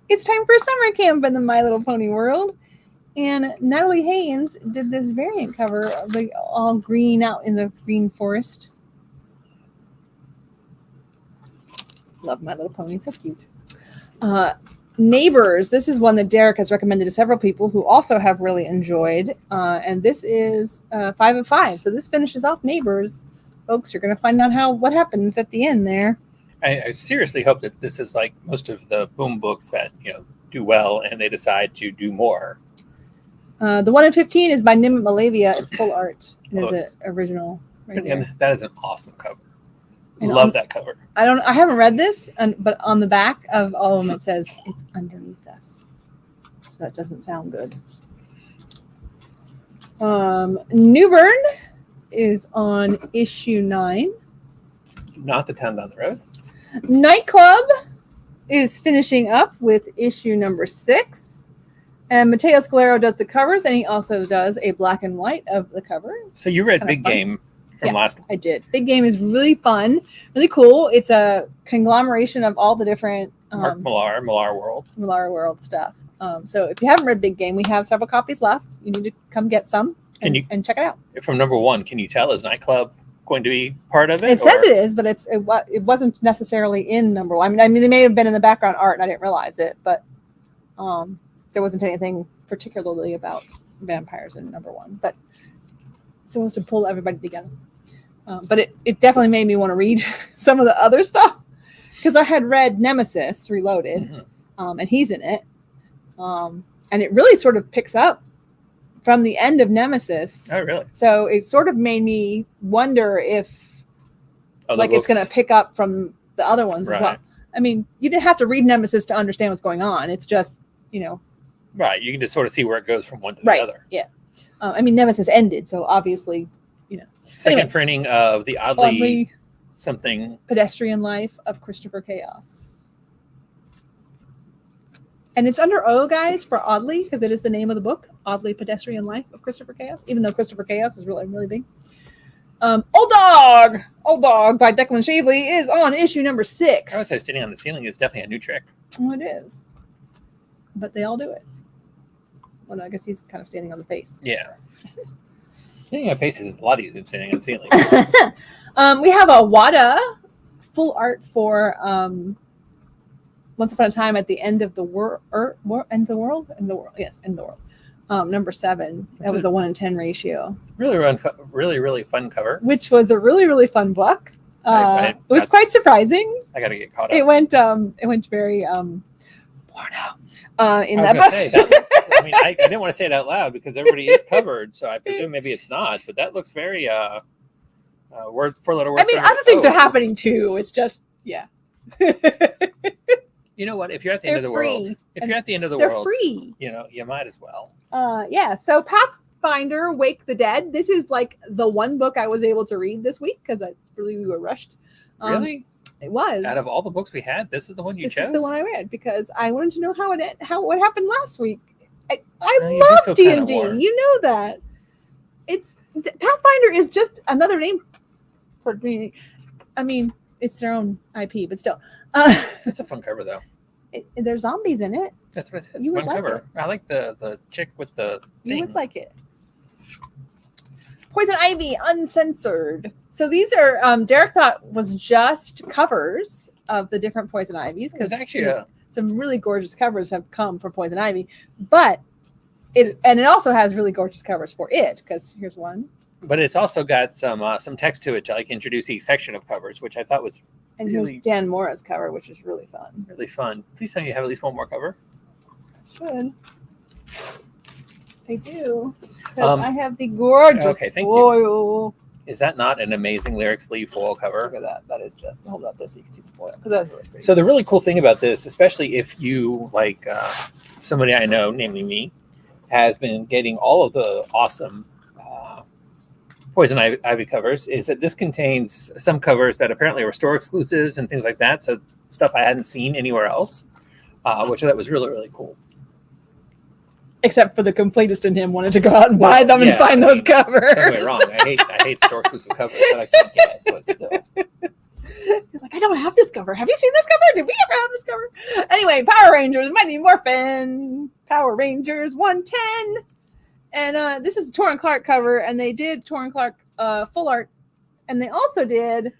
It's time for summer camp in the My Little Pony world. And Natalie Haynes did this variant cover of the all green out in the green forest. Love My Little Pony. It's so cute. Neighbors. This is one that Derek has recommended to several people who also have really enjoyed. And this is 5 of 5. So this finishes off Neighbors. Folks, you're going to find out what happens at the end there. I seriously hope that this is like most of the Boom books that, do well and they decide to do more. The 1 in 15 is by Nim Malavia. It's full art. It is an original right there. And that is an awesome cover. And Love that cover. I haven't read this, but on the back of all of them it says it's underneath us. So that doesn't sound good. Newburn is on issue 9. Not the Town Down the Road. Nightclub is finishing up with issue number 6. And Mateo Scalero does the covers, and he also does a black and white of the cover. So you read Big Game from last one. I did. Big Game is really fun, really cool. It's a conglomeration of all the different Mark Millar World stuff. So if you haven't read Big Game, we have several copies left. You need to come get some and check it out. From number 1, can you tell, is Nightclub going to be part of it? It says it is, but it wasn't necessarily in number 1. I mean, they may have been in the background art, and I didn't realize it, but there wasn't anything particularly about vampires in number 1. But it's supposed to pull everybody together. But it definitely made me want to read some of the other stuff, because I had read Nemesis Reloaded, and he's in it. And it really sort of picks up from the end of Nemesis. Oh, really? So it sort of made me wonder if it's going to pick up from the other ones as well. I mean, you didn't have to read Nemesis to understand what's going on. It's just, Right. You can just sort of see where it goes from one to the other. Yeah. I mean, Nemesis ended, so obviously, Second printing of the Oddly something. Pedestrian Life of Christopher Chaos. And it's under O, guys, for Oddly, because it is the name of the book, Oddly Pedestrian Life of Christopher Chaos, even though Christopher Chaos is really, really big. Old Dog by Declan Shavely is on issue number 6. I would say Standing on the Ceiling is definitely a new trick. Oh, it is. But they all do it. Well, no, I guess he's kind of standing on the face. Yeah. Standing on face is a lot easier than standing on the ceiling. We have a Wada full art for Once Upon a Time at the End of the World. End of the World? End of the World. Yes, End of the World. Number 7. That was a 1 in 10 ratio. Really fun cover. Which was a really, really fun book. It was quite surprising. I got to get caught up. It went very porno in that book. I didn't want to say it out loud because everybody is covered, so I presume maybe it's not. But that looks very word for letter. I mean, other things are happening too. It's just You know what? If you're at the end of the world, they're free. You might as well. So Pathfinder: Wake the Dead. This is like the one book I was able to read this week because we were rushed. Really? It was. Out of all the books we had, this is the one you This chose? is the one I read because I wanted to know what happened last week. I You do love feel D&D. kinda warm. You know that. Pathfinder is just another name for me. I mean, it's their own IP, but still. It's a fun cover, though. There's zombies in it. That's what I said. It's You a would fun like cover. it. I like the chick with the thing. You would like it. Poison Ivy Uncensored. So these are Derek thought was just covers of the different Poison Ivies because There's actually some really gorgeous covers have come for Poison Ivy, but it also has really gorgeous covers for it because here's one. but it's also got some text to it to like introduce each section of covers, which I thought was And really, here's Dan Mora's cover, which is really fun. really fun. Please tell me you have at least one more cover. Should. I do. Because Um, I have the gorgeous okay, thank you. foil. Is that not an amazing lyric sleeve foil Look cover? at that. That is just hold it up there so you can see the foil. Because that's really pretty. So the really cool thing about this, especially if you like somebody I know, namely me, has been getting all of the awesome Poison Ivy covers, is that this contains some covers that apparently were store exclusives and things like that. So stuff I hadn't seen anywhere else, which I thought was really, really cool. Except for the completist in him wanted to go out and buy them and Yeah, find those Don't covers. get me wrong. I hate store exclusive covers that I can't get, but still. He's like, I don't have this cover. Have you seen this cover? Did we ever have this cover? Anyway, Power Rangers, Mighty Morphin, Power Rangers 110. And this is a Torrin Clark cover, and they did Torrin Clark full art. And they also did,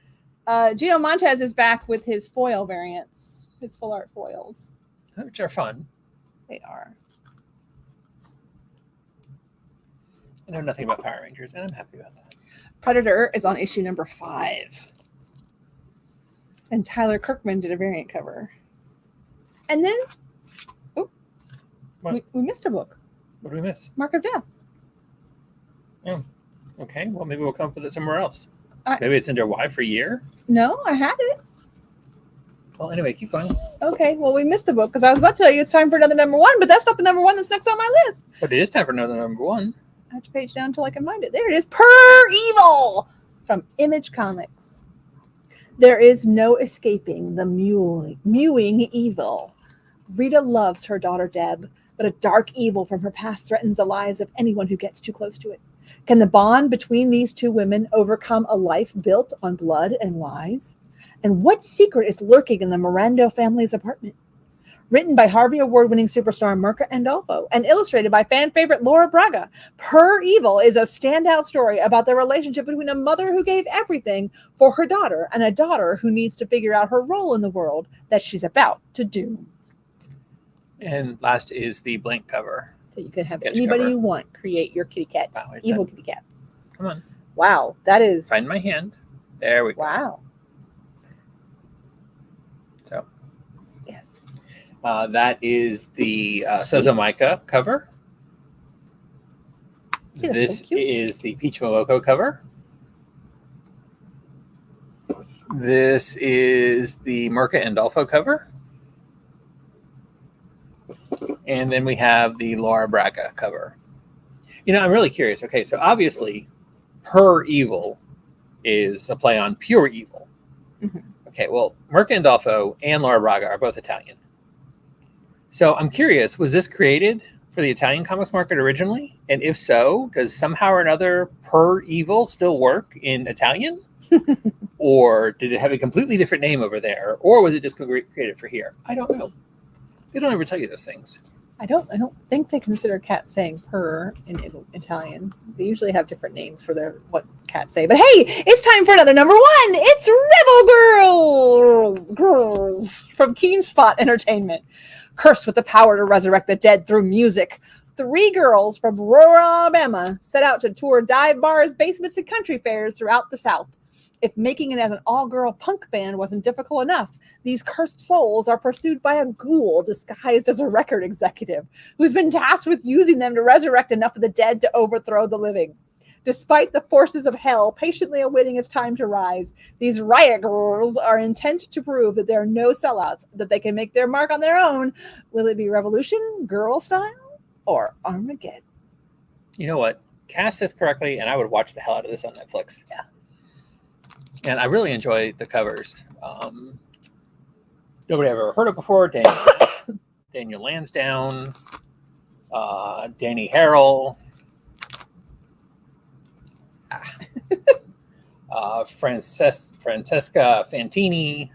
Gino Montez is back with his foil variants, his full art foils. Which are fun. They are. I know nothing about Power Rangers, and I'm happy about that. Predator is on issue number 5. And Tyler Kirkman did a variant cover. And then, What? we missed a book. What did we miss? Mark of Death. Okay, well, maybe we'll come up with it somewhere else. I- Maybe it's under Y for year. No, I had it. Well, anyway, keep going. Okay, well, we missed a book because I was about to tell you it's time for another number 1, but that's not the number 1 that's next on my list. But it is time for another number 1. I have to page down until I can find it. There it is. Per Evil from Image Comics. There is no escaping the mewing evil. Rita loves her daughter Deb, but a dark evil from her past threatens the lives of anyone who gets too close to it. Can the bond between these two women overcome a life built on blood and lies? And what secret is lurking in the Mirando family's apartment? Written by Harvey Award-winning superstar Mirka Andolfo and illustrated by fan favorite Laura Braga, Per Evil is a standout story about the relationship between a mother who gave everything for her daughter and a daughter who needs to figure out her role in the world that she's about to do. And last is the blank cover. So you can have Sketch anybody cover. you want create your kitty cats, Wow, it's evil done. kitty cats. Come on, Wow, that is find my hand. There we go. wow. So Yes. that is the Sozomaika cover. She looks This so cute. is the Peach Momoko cover. This is the Mirka Andolfo cover. And then we have the Laura Braga cover. You know, I'm really curious. Okay, so obviously, Per Evil is a play on pure evil. Mhm. Okay, well, Mirka Andolfo and Laura Braga are both Italian. So I'm curious, was this created for the Italian comics market originally? And if so, does somehow or another Per Evil still work in Italian? Or did it have a completely different name over there? Or was it just created for here? I don't know. They don't ever tell you those things. I don't think they consider cats saying purr in Italian. They usually have different names for what cats say. But hey, it's time for another number 1. It's Rebel Girls from Keen Spot Entertainment. Cursed with the power to resurrect the dead through music, 3 girls from rural Alabama set out to tour dive bars, basements, and country fairs throughout the South. If making it as an all-girl punk band wasn't difficult enough, these cursed souls are pursued by a ghoul disguised as a record executive who's been tasked with using them to resurrect enough of the dead to overthrow the living. Despite the forces of hell patiently awaiting its time to rise, these riot girls are intent to prove that there are no sellouts, that they can make their mark on their own. Will it be revolution, girl style, or Armageddon? You know what? Cast this correctly, and I would watch the hell out of this on Netflix. Yeah. And I really enjoy the covers. Nobody I've ever heard of before. Daniel Lansdowne, Danny Harrell, Francesca Fantini,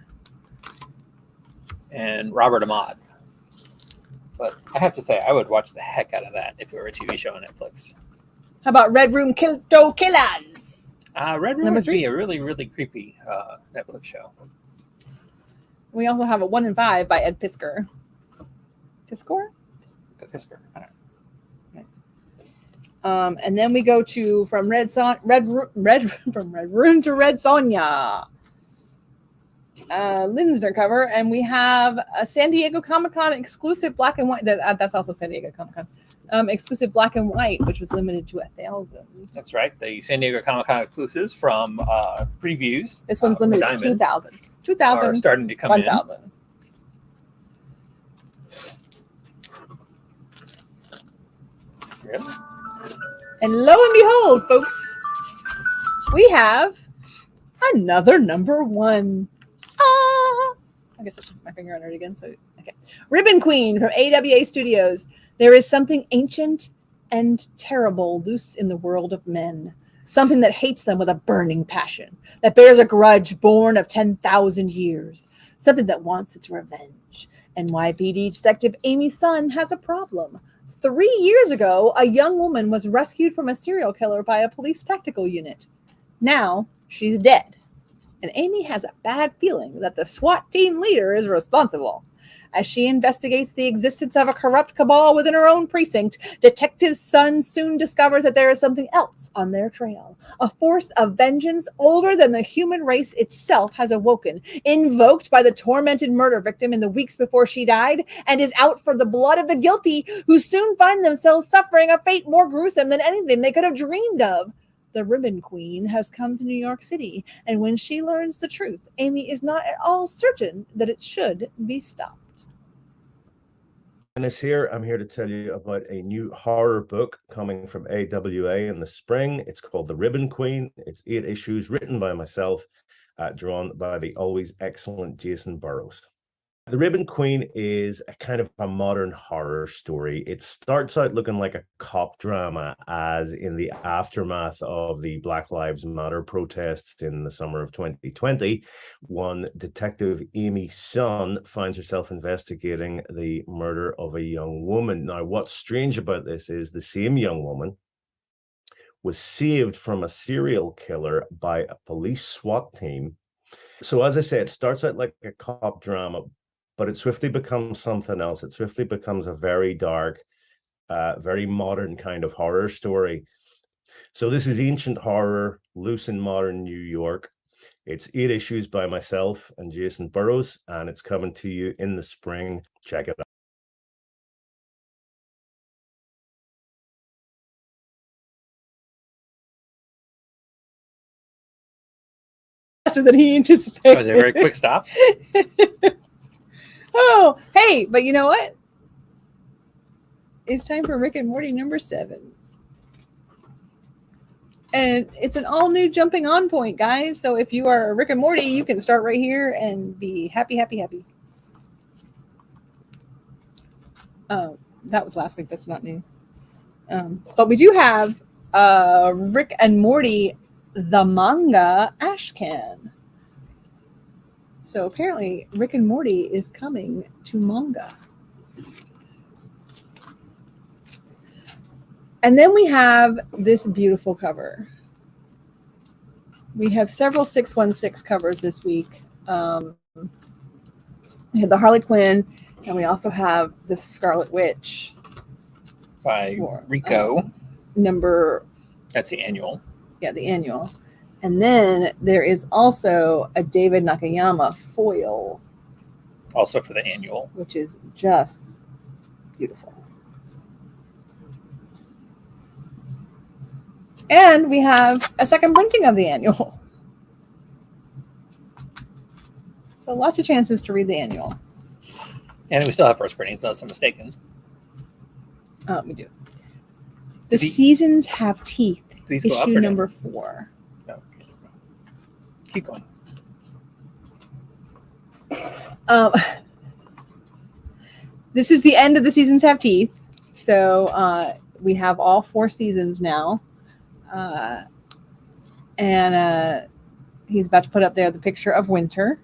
and Robert Ahmad. But I have to say, I would watch the heck out of that if it were a TV show on Netflix. How about Red Room Kilto Killers? Red Room would be a really, really creepy Netflix show. We also have a 1 in 5 by Ed Piskor. Piskor? Piskor. I don't know. And then we go to from Red Room to Red Sonja. Linsner cover, and we have a San Diego Comic-Con exclusive black and white. That's also San Diego Comic-Con. Exclusive black and white, which was limited to 1,000. That's right. The San Diego Comic-Con exclusives from previews. This one's limited to 2,000. 2,000 are starting to come 1,000. in. Really? And lo and behold, folks, we have another number 1. I guess I should put my finger on it again. So, okay. Ribbon Queen from AWA Studios. There is something ancient and terrible loose in the world of men. Something that hates them with a burning passion, that bears a grudge born of 10,000 years. Something that wants its revenge. NYPD Detective Amy Sun has a problem. 3 years ago, a young woman was rescued from a serial killer by a police tactical unit. Now, she's dead. And Amy has a bad feeling that the SWAT team leader is responsible. As she investigates the existence of a corrupt cabal within her own precinct, Detective Sun soon discovers that there is something else on their trail. A force of vengeance older than the human race itself has awoken, invoked by the tormented murder victim in the weeks before she died, and is out for the blood of the guilty, who soon find themselves suffering a fate more gruesome than anything they could have dreamed of. The Ribbon Queen has come to New York City, and when she learns the truth, Amy is not at all certain that it should be stopped. And I'm here to tell you about a new horror book coming from AWA in the spring. It's called The Ribbon Queen. It's 8 issues written by myself, drawn by the always excellent Jason Burrows. The Ribbon Queen is a kind of a modern horror story. It starts out looking like a cop drama, as in the aftermath of the Black Lives Matter protests in the summer of 2020, one detective, Amy Sun, finds herself investigating the murder of a young woman. Now, what's strange about this is the same young woman was saved from a serial killer by a police SWAT team. So, as I said, it starts out like a cop drama, but it swiftly becomes something else. It swiftly becomes a very dark, very modern kind of horror story. So this is ancient horror, loose in modern New York. It's 8 issues by myself and Jason Burrows, and it's coming to you in the spring. Check it out. Faster than he anticipated. That was a very quick stop. Oh, hey, but you know what? It's time for Rick and Morty number 7. And it's an all-new jumping on point, guys. So if you are Rick and Morty, you can start right here and be happy, happy, happy. That was last week. That's not new. But we do have Rick and Morty, the manga Ashcan. So apparently Rick and Morty is coming to manga. And then we have this beautiful cover. We have several 616 covers this week. We had the Harley Quinn, and we also have the Scarlet Witch. By Rico. That's the annual. Yeah, the annual. And then there is also a David Nakayama foil. Also for the annual. Which is just beautiful. And we have a second printing of the annual. So lots of chances to read the annual. And we still have first printings, unless I'm mistaken. We do. The Seasons Have Teeth. These go up issue or number down? 4. No. Keep going. This is the end of the Seasons Have Teeth. So we have all 4 seasons now. And he's about to put up there the picture of winter.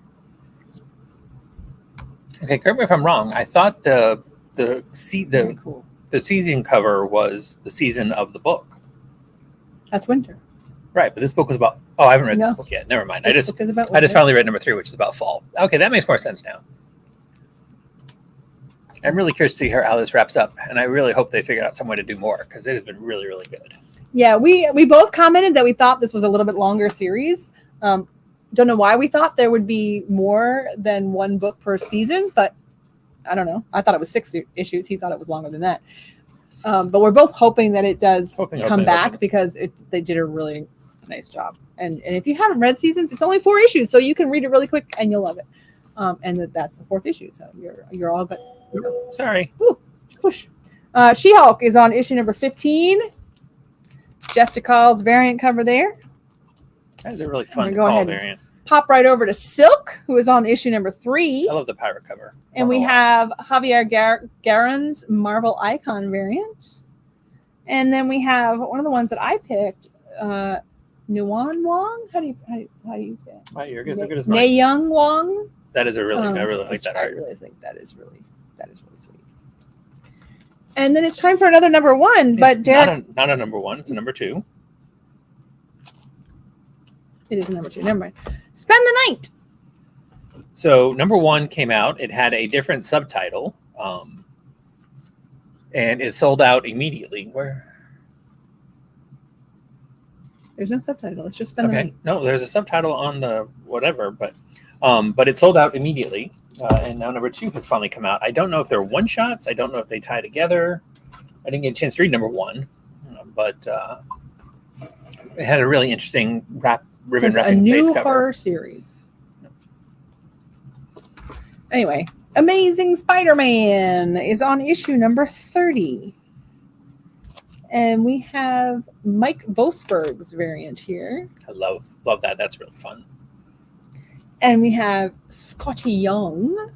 Okay, correct me if I'm wrong. I thought the Very cool. the season cover was the season of the book. That's winter. Right, but this book was about. Oh, I haven't read No. this book yet. Never mind. This book is about I just winter. finally read number 3, which is about fall. Okay, that makes more sense now. I'm really curious to see how this wraps up, and I really hope they figure out some way to do more because it has been really, really good. Yeah, we both commented that we thought this was a little bit longer series. Don't know why we thought there would be more than 1 book per season, but I don't know. I thought it was 6 issues. He thought it was longer than that. But we're both hoping that it does come back because they did a really nice job. And if you haven't read Seasons, it's only 4 issues, so you can read it really quick and you'll love it. And that's the 4th issue, so you're all good. Sorry. Ooh, whoosh. She-Hulk is on issue number 15. Jeff DeCall's variant cover there. That is a really fun Go ahead. variant. Pop right over to Silk, who is on issue number 3. I love the pirate cover. And we have Javier Garen's Marvel Icon variant. And then we have one of the ones that I picked, Nguyen Wong. How do you say it? Wow, you're as good as mine. Nae Young Wong. That is a really. I really like that I art. really think that is really sweet. And then it's time for another number 1. But It's Derek, not a number 1. It's a number 2. it is number 2. Never mind. Spend the Night. So number 1 came out. It had a different subtitle, and it sold out immediately. Where? There's no subtitle. It's just Spend the Okay, Night. no, there's a subtitle on the whatever, but it sold out immediately. And now number 2 has finally come out. I don't know if they're one shots. I don't know if they tie together. I didn't get a chance to read number 1, but it had a really interesting ribbon It's a wrapping face new cover. horror series. Anyway, Amazing Spider-Man is on issue number 30. And we have Mike Vosberg's variant here. I love that. That's really fun. And we have Scotty Young.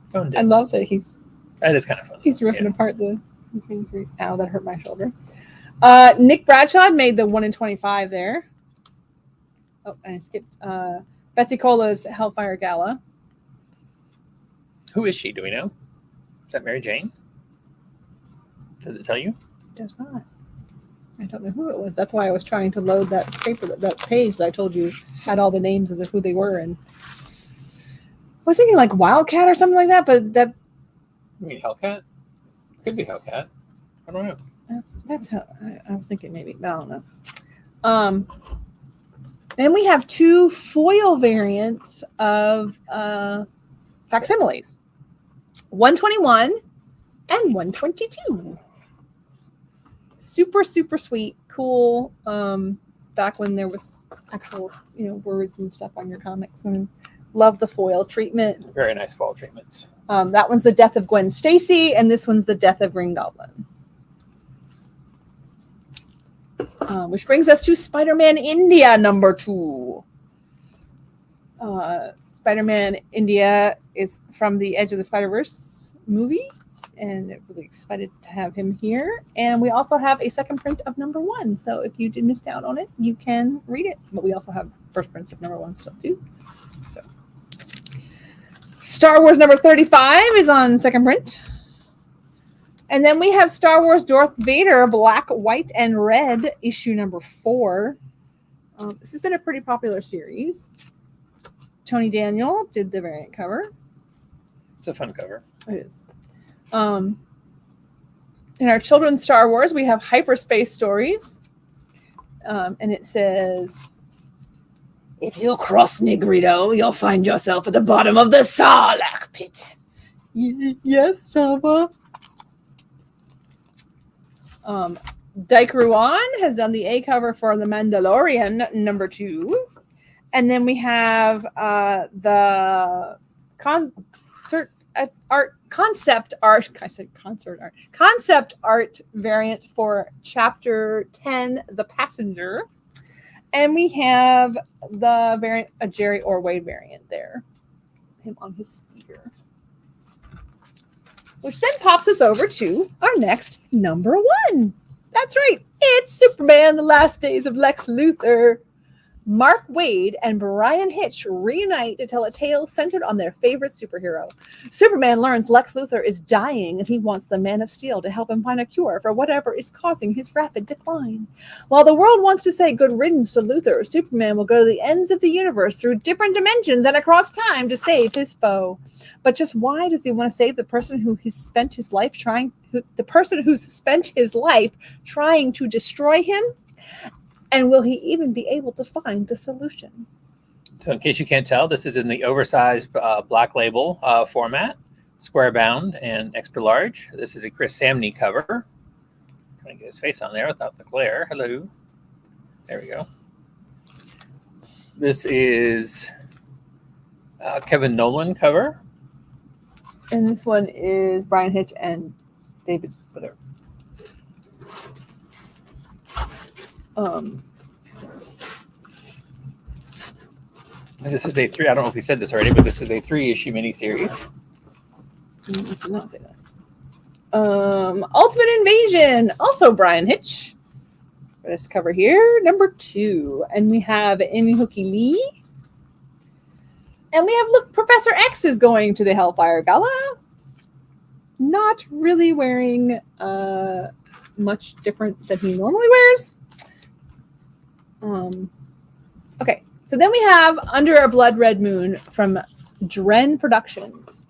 Fun I love that that is kind of fun. he's ripping Yeah. apart the three. Ow, that hurt my shoulder. Nick Bradshaw made the 1 in 25 there. Oh, and I skipped Betsy Cola's Hellfire Gala. Who is she? Do we know? Is that Mary Jane? Does it tell you? Does not. I don't know who it was. That's why I was trying to load that that page that I told you had all the names of who they were. And I was thinking like Wildcat or something like that, but that You mean Hellcat? Could be Hellcat. I don't know. that's how I was thinking maybe, but I don't know. Then we have 2 foil variants of facsimiles, 121 and 122. Super, super sweet, cool. Back when there was actual, words and stuff on your comics, and love the foil treatment. Very nice fall treatments. That one's the death of Gwen Stacy, and this one's the death of Green Goblin. Which brings us to Spider-Man India number 2. Spider-Man India is from the Edge of the Spider-Verse movie, and really excited to have him here. And we also have a second print of number 1. So if you did miss out on it, you can read it. But we also have first prints of number 1 still too. So Star Wars number 35 is on second print. And then we have Star Wars Darth Vader Black, White, and Red issue number 4. This has been a pretty popular series. Tony Daniel did the variant cover. It's a fun cover. It is. In our children's Star Wars, we have Hyperspace Stories. And it says, "If you cross me, Greedo, you'll find yourself at the bottom of the Sarlacc pit." Yes, Java. Dyke Ruan has done the A cover for The Mandalorian number 2. And then we have the concept art variant for chapter 10, The Passenger. And we have the variant, a Jerry Orway variant there. Him on his spear. Which then pops us over to our next number 1. That's right. It's Superman, The Last Days of Lex Luthor. Mark Waid and Brian Hitch reunite to tell a tale centered on their favorite superhero. Superman learns Lex Luthor is dying and he wants the Man of Steel to help him find a cure for whatever is causing his rapid decline. While the world wants to say good riddance to Luthor, Superman will go to the ends of the universe through different dimensions and across time to save his foe. But just why does he want to save the person who's spent his life trying to destroy him? And will he even be able to find the solution? So in case you can't tell, this is in the oversized black label format, square bound and extra large. This is a Chris Samney cover. Trying to get his face on there without the glare. Hello. There we go. This is Kevin Nolan cover. And this one is Brian Hitch and David Footer. This is a 3. I don't know if we said this already, but this is a 3-issue miniseries. I did not say that. Ultimate Invasion, also Brian Hitch. For this cover here, number 2, and we have Amy Hookie Lee, and we have look, Professor X is going to the Hellfire Gala. Not really wearing much different than he normally wears. Okay, so then we have Under a Blood Red Moon from Dren Productions.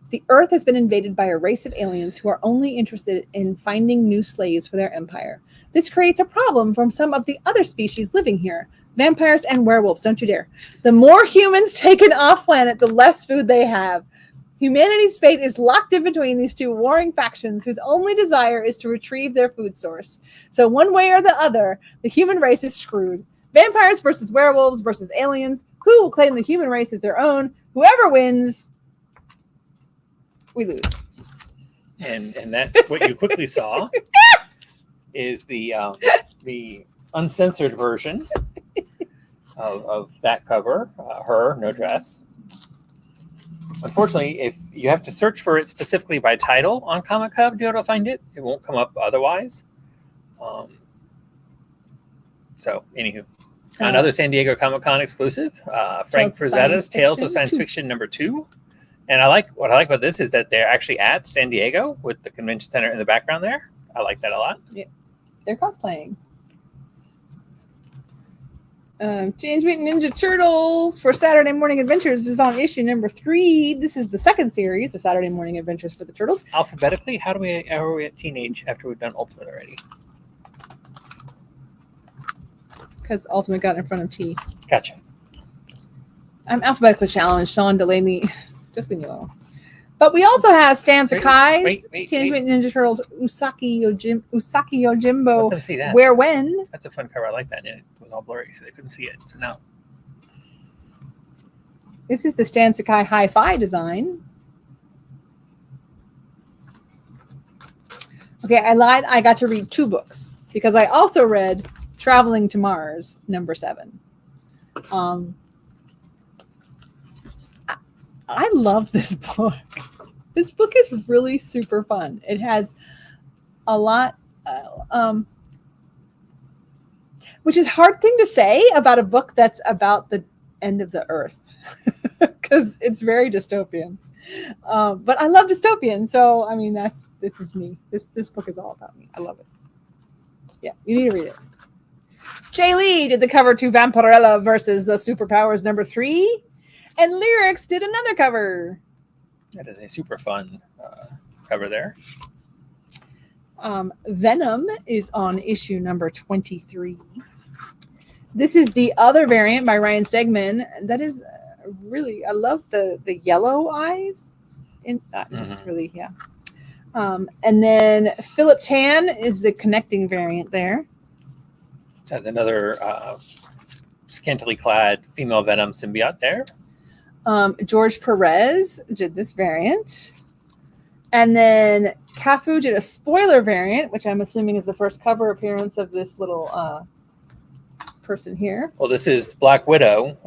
The Earth has been invaded by a race of aliens who are only interested in finding new slaves for their empire. This creates a problem from some of the other species living here. Vampires and werewolves, don't you dare. The more humans taken off planet, the less food they have. Humanity's fate is locked in between these two warring factions whose only desire is to retrieve their food source. So one way or the other, the human race is screwed. Vampires versus werewolves versus aliens. Who will claim the human race as their own? Whoever wins, we lose. And that what you quickly saw is the uncensored version of that cover. Her, no dress. Unfortunately, if you have to search for it specifically by title on Comic Hub to be able to find it, it won't come up otherwise. So, anywho, another San Diego Comic-Con exclusive. Frank Frazetta's Tales of Science Fiction #2. And what I like about this is that they're actually at San Diego with the convention center in the background there. I like that a lot. Yeah, they're cosplaying. Teenage Mutant Ninja Turtles for Saturday Morning Adventures is on issue number 3. This is the second series of Saturday Morning Adventures for the Turtles. Alphabetically, how are we at Teenage after we've done Ultimate already? Because Ultimate got in front of T. Gotcha. I'm alphabetically challenged. Sean Delaney. Just leave me alone. But we also have Stan Sakai's Teenage Mutant Ninja Turtles Usagi Yojimbo. Let see that. Where When. That's a fun cover. I like that. And it was all blurry, so they couldn't see it. So now. This is the Stan Sakai Hi-Fi design. Okay, I lied. I got to read 2 books because I also read Traveling to Mars, number 7. I love this book. This book is really super fun. It has a lot, which is a hard thing to say about a book that's about the end of the earth, because it's very dystopian. But I love dystopian, so I mean this is me. This book is all about me. I love it. Yeah, you need to read it. Jay Lee did the cover to Vampirella versus the Superpowers number 3. And Lyrics did another cover. That is a super fun cover there. Venom is on issue number 23. This is the other variant by Ryan Stegman. That is really, I love the yellow eyes. Just really, yeah. And then Philip Tan is the connecting variant there. That's another scantily clad female Venom symbiote there. George Perez did this variant. And then Cafu did a spoiler variant, which I'm assuming is the first cover appearance of this little person here. Well, this is Black Widow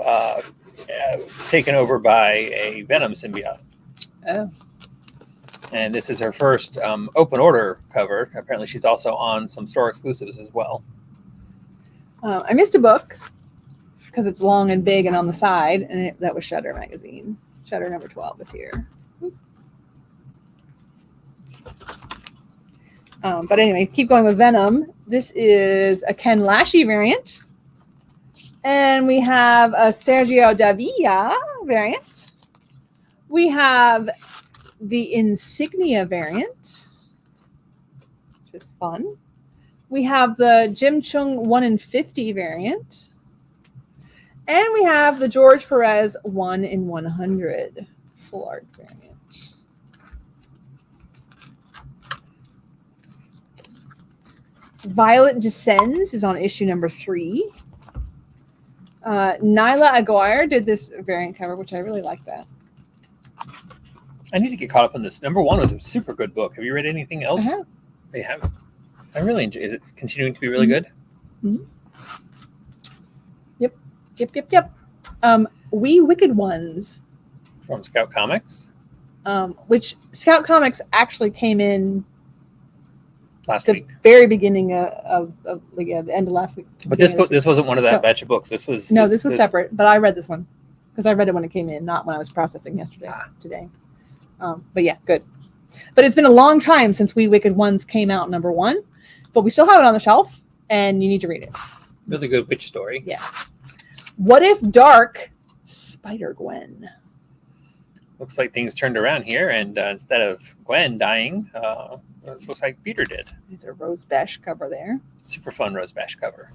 taken over by a Venom symbiote. Oh. And this is her first open order cover. Apparently, she's also on some store exclusives as well. I missed a book because it's long and big and on the side, and that was Shudder magazine. Shudder number 12 is here. But anyway, keep going with Venom. This is a Ken Lashy variant. And we have a Sergio Davila variant. We have the Insignia variant, which is fun. We have the Jim Chung 1 in 50 variant. And we have the George Perez 1 in 100 full art variant. Violet Descends is on issue number 3. Nyla Aguirre did this variant cover, which I really like that. I need to get caught up on this. Number 1 was a super good book. Have you read anything else? You haven't. I really enjoy. Is it continuing to be really good? Mm-hmm. Yep. We Wicked Ones. From Scout Comics. Which Scout Comics actually came in Last the week. very beginning of the end of last week. But this book, this wasn't one of that batch of books. This was this was separate. But I read this one because I read it when it came in, not when I was processing today. But yeah, good. But it's been a long time since We Wicked Ones came out number 1, but we still have it on the shelf, and you need to read it. Really good witch story. Yeah. What If Dark Spider-Gwen? Looks like things turned around here, and instead of Gwen dying, it looks like Peter did. There's a Rose Besh cover there. Super fun Rose Bash cover.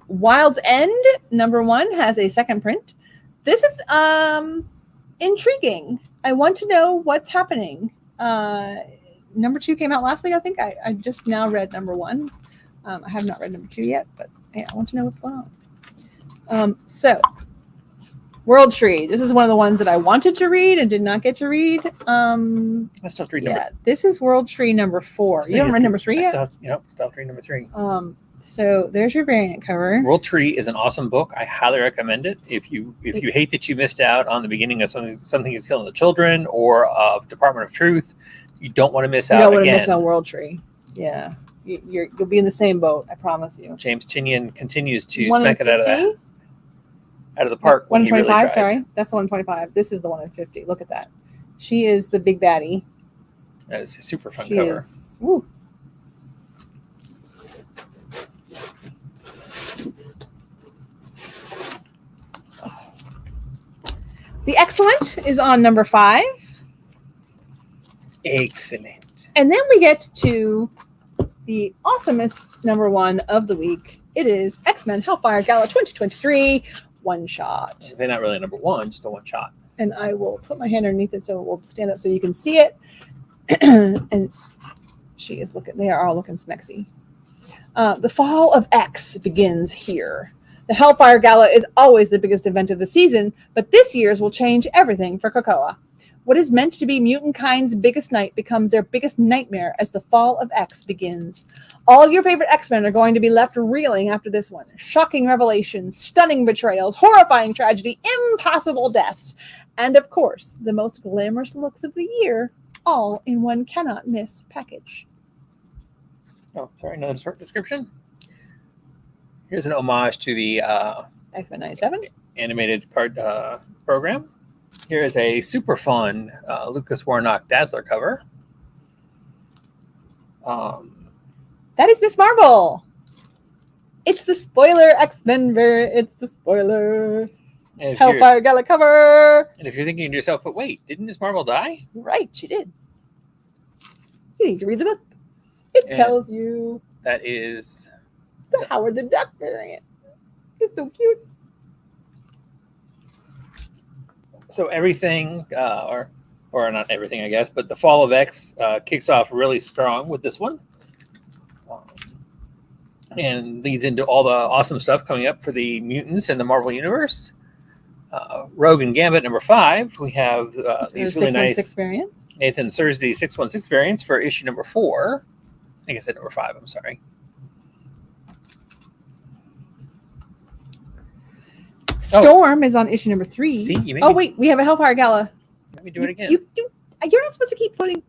Wild's End number 1 has a second print. This is intriguing. I want to know what's happening. Number 2 came out last week, I think. I just now read number 1. I have not read number 2 yet, but yeah, I want to know what's going on. So, World Tree. This is one of the ones that I wanted to read and did not get to read. I still have to read number 3. This is World Tree number 4. You haven't read number 3 yet? Still have to read number 3. So there's your variant cover. World Tree is an awesome book. I highly recommend it. If you hate that you missed out on the beginning of something is killing the children or of Department of Truth, you don't want to miss out. You don't want to miss on World Tree. Yeah, you'll be in the same boat. I promise you. James Tynion continues to smack it out of the park. 125. Really sorry, that's the 125. This is the 1 in 50. Look at that. She is the big baddie. That is a super fun cover. Woo. The Excellent is on number 5. Excellent. And then we get to the awesomest number 1 of the week. It is X-Men Hellfire Gala 2023 one shot. They're not really number 1, just a one shot. And I will put my hand underneath it so it will stand up so you can see it. And she is looking, they are all looking smexy. The fall of X begins here. The Hellfire Gala is always the biggest event of the season, but this year's will change everything for Krakoa. What is meant to be mutant kind's biggest night becomes their biggest nightmare as the fall of X begins. All your favorite X-Men are going to be left reeling after this one. Shocking revelations, stunning betrayals, horrifying tragedy, impossible deaths, and of course, the most glamorous looks of the year, all in one cannot miss package. Oh, sorry, another short description. Here's an homage to the X-Men 97 animated card program. Here is a super fun Lucas Warnock Dazzler cover. That is Miss Marvel. It's the spoiler X-Men. It's the spoiler Hellfire Gala cover. And if you're thinking to yourself, but wait, didn't Miss Marvel die? Right, she did. You need to read the book. It tells you. That is the Howard the Duck variant. It's so cute. So everything, or not everything, I guess, but the Fall of X kicks off really strong with this one. And leads into all the awesome stuff coming up for the mutants in the Marvel Universe. Rogue and Gambit number 5. We have these really nice variants. Nathan Thursday 616 variants for issue number 4. I think I said number 5. I'm sorry. Storm is on issue number 3. See, you made oh me- wait, we have a Hellfire Gala. Let me do it again. You're not supposed to keep putting.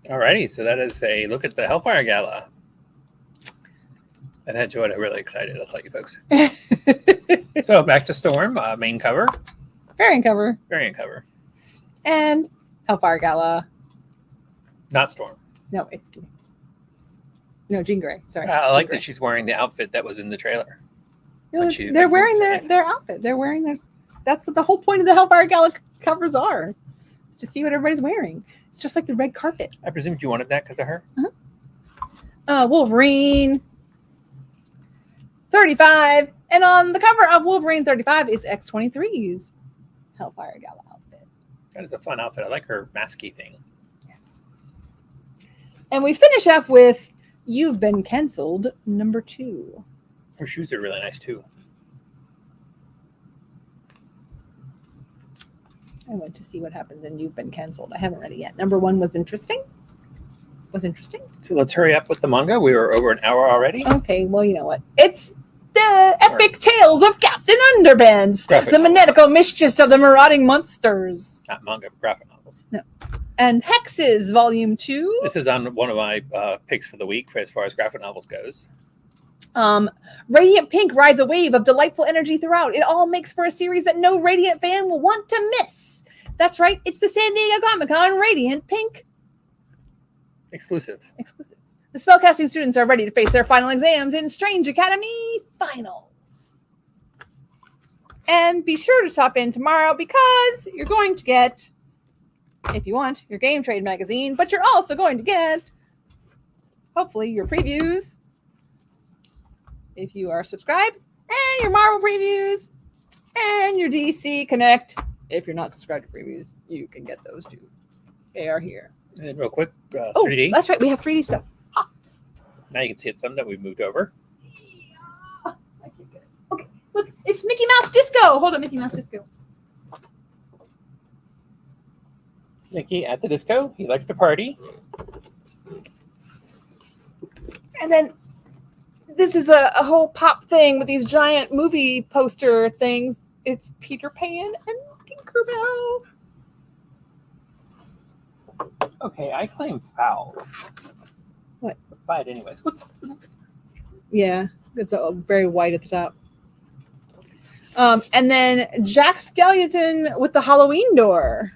Alrighty, so that is a look at the Hellfire Gala. That had Joetta really excited, I'll tell you folks. So back to Storm, main cover, Variant cover variant cover, and Hellfire Gala. not Storm. No, it's Jean Grey. Sorry. I like Jean Grey. that she's wearing the outfit that was in the trailer. No, when she's, they're like, wearing their outfit. They're wearing their. That's what the whole point of the Hellfire Gala covers are. Is to see what everybody's wearing. It's just like the red carpet. I presumed you wanted that because of her. Wolverine 35. And on the cover of Wolverine 35 is X-23's Hellfire Gala outfit. That is a fun outfit. I like her masky thing. Yes. And we finish up with You've Been Cancelled, number 2. Her shoes are really nice too. I went to see what happens in You've Been Cancelled. I haven't read it yet. Number 1 was interesting. So let's hurry up with the manga. We were over an hour already. Okay, well, you know what? It's the epic tales of Captain Underpants, Graphic the novel. manetical mischiefs of the marauding monsters, Not manga, graphic novels. and Hexes, Volume 2. This is on one of my picks for the week for as far as graphic novels goes. Radiant Pink rides a wave of delightful energy throughout. It all makes for a series that no Radiant fan will want to miss. That's right, it's the San Diego Comic-Con Radiant Pink Exclusive. exclusive. The spellcasting students are ready to face their final exams in Strange Academy Finals. And be sure to stop in tomorrow because you're going to get, if you want, your Game Trade magazine, but you're also going to get, hopefully, your previews if you are subscribed, and your Marvel previews, and your DC Connect. If you're not subscribed to previews, you can get those too. They are here. And then real quick, Oh, 3D. that's right. We have 3D stuff. Now you can see it's some that we've moved over. I can't get it. Okay, look, it's Mickey Mouse Disco. Hold on, Mickey Mouse Disco. Mickey at the disco. He likes to party. And then this is a whole pop thing with these giant movie poster things. It's Peter Pan and Tinkerbell. Okay, I claim foul. What? Buy it anyways. What's Yeah, it's very white at the top. And then Jack Skellington with the Halloween door.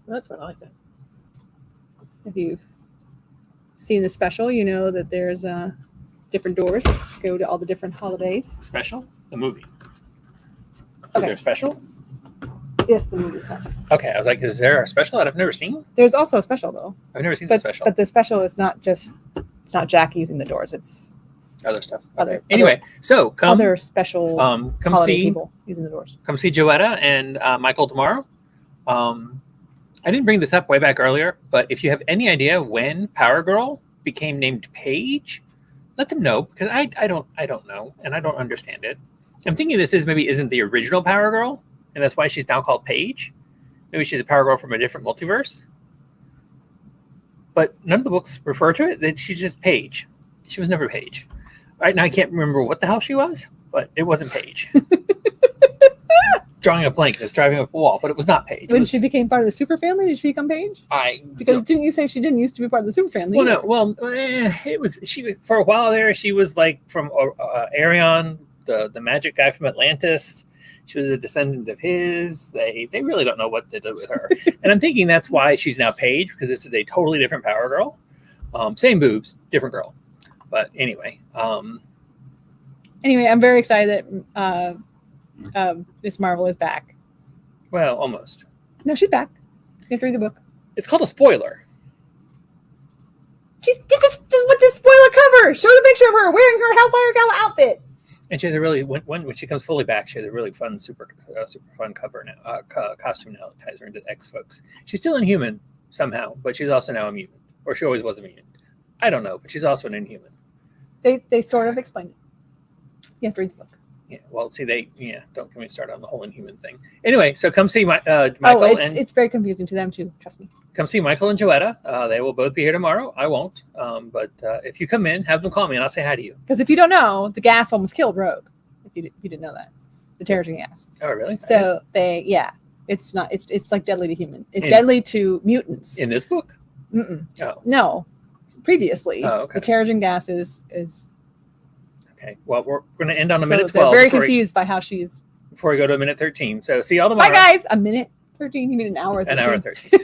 that's fine. I like that. If you've seen the special, you know that there's different doors go to all the different holidays. Special? The movie. Is Okay. there a special? Yes, the movie stuff. Okay, I was like, is there a special that I've never seen? There's also a special though, I've never seen the but special. but the special is not just, it's not Jack using the doors. It's Other stuff. Other- Okay. Anyway, so come other special come holiday see people using the doors. come see Joetta and Michael tomorrow. I didn't bring this up way back earlier, but if you have any idea when Power Girl became named Paige, let them know because I don't know and I don't understand it. I'm thinking this isn't the original Power Girl, and that's why she's now called Paige. Maybe she's a Power Girl from a different multiverse. But none of the books refer to it. That she's just Paige. She was never Paige. Right now I can't remember what the hell she was, but it wasn't Paige. drawing a blank. It's driving up a wall, but it was not Paige. When she became part of the super family, did she become Paige? Because didn't you say she didn't used to be part of the super family? Well, no. Well, it was she for a while there. She was like from Arion, the magic guy from Atlantis. She was a descendant of his. They really don't know what to do with her. And I'm thinking that's why she's now Paige, because this is a totally different Power Girl. Same boobs, different girl. But anyway. Anyway, I'm very excited that Miss Marvel is back. Well, almost. No, she's back. You have to read the book. It's called a spoiler. She's with this spoiler cover. Show the picture of her wearing her Hellfire Gala outfit. And she has a really when she comes fully back, she has a really fun, super fun cover now, costume now that ties her into the X folks. She's still Inhuman somehow, but she's also now a mutant, or she always was a mutant. I don't know, but she's also an Inhuman. They sort of explain it. You have to read the book. Yeah, well, see, don't get me started on the whole Inhuman thing. Anyway, so come see Michael. It's very confusing to them too. Trust me. Come see Michael and Joetta. They will both be here tomorrow. I won't. But if you come in, have them call me and I'll say hi to you. Because if you don't know, the gas almost killed Rogue. If you didn't know that, the Terrigen gas. Oh, really? So it's not. It's like deadly to human. It's deadly to mutants. In this book? Mm-mm. Oh. No. Previously, okay. The Terrigen gas is. Okay. Well, we're going to end on a So minute 12. they're very confused by how she's. Before we go to a minute 13. So see y'all tomorrow. Bye, guys. A minute 13. You mean an hour 13? An hour 13.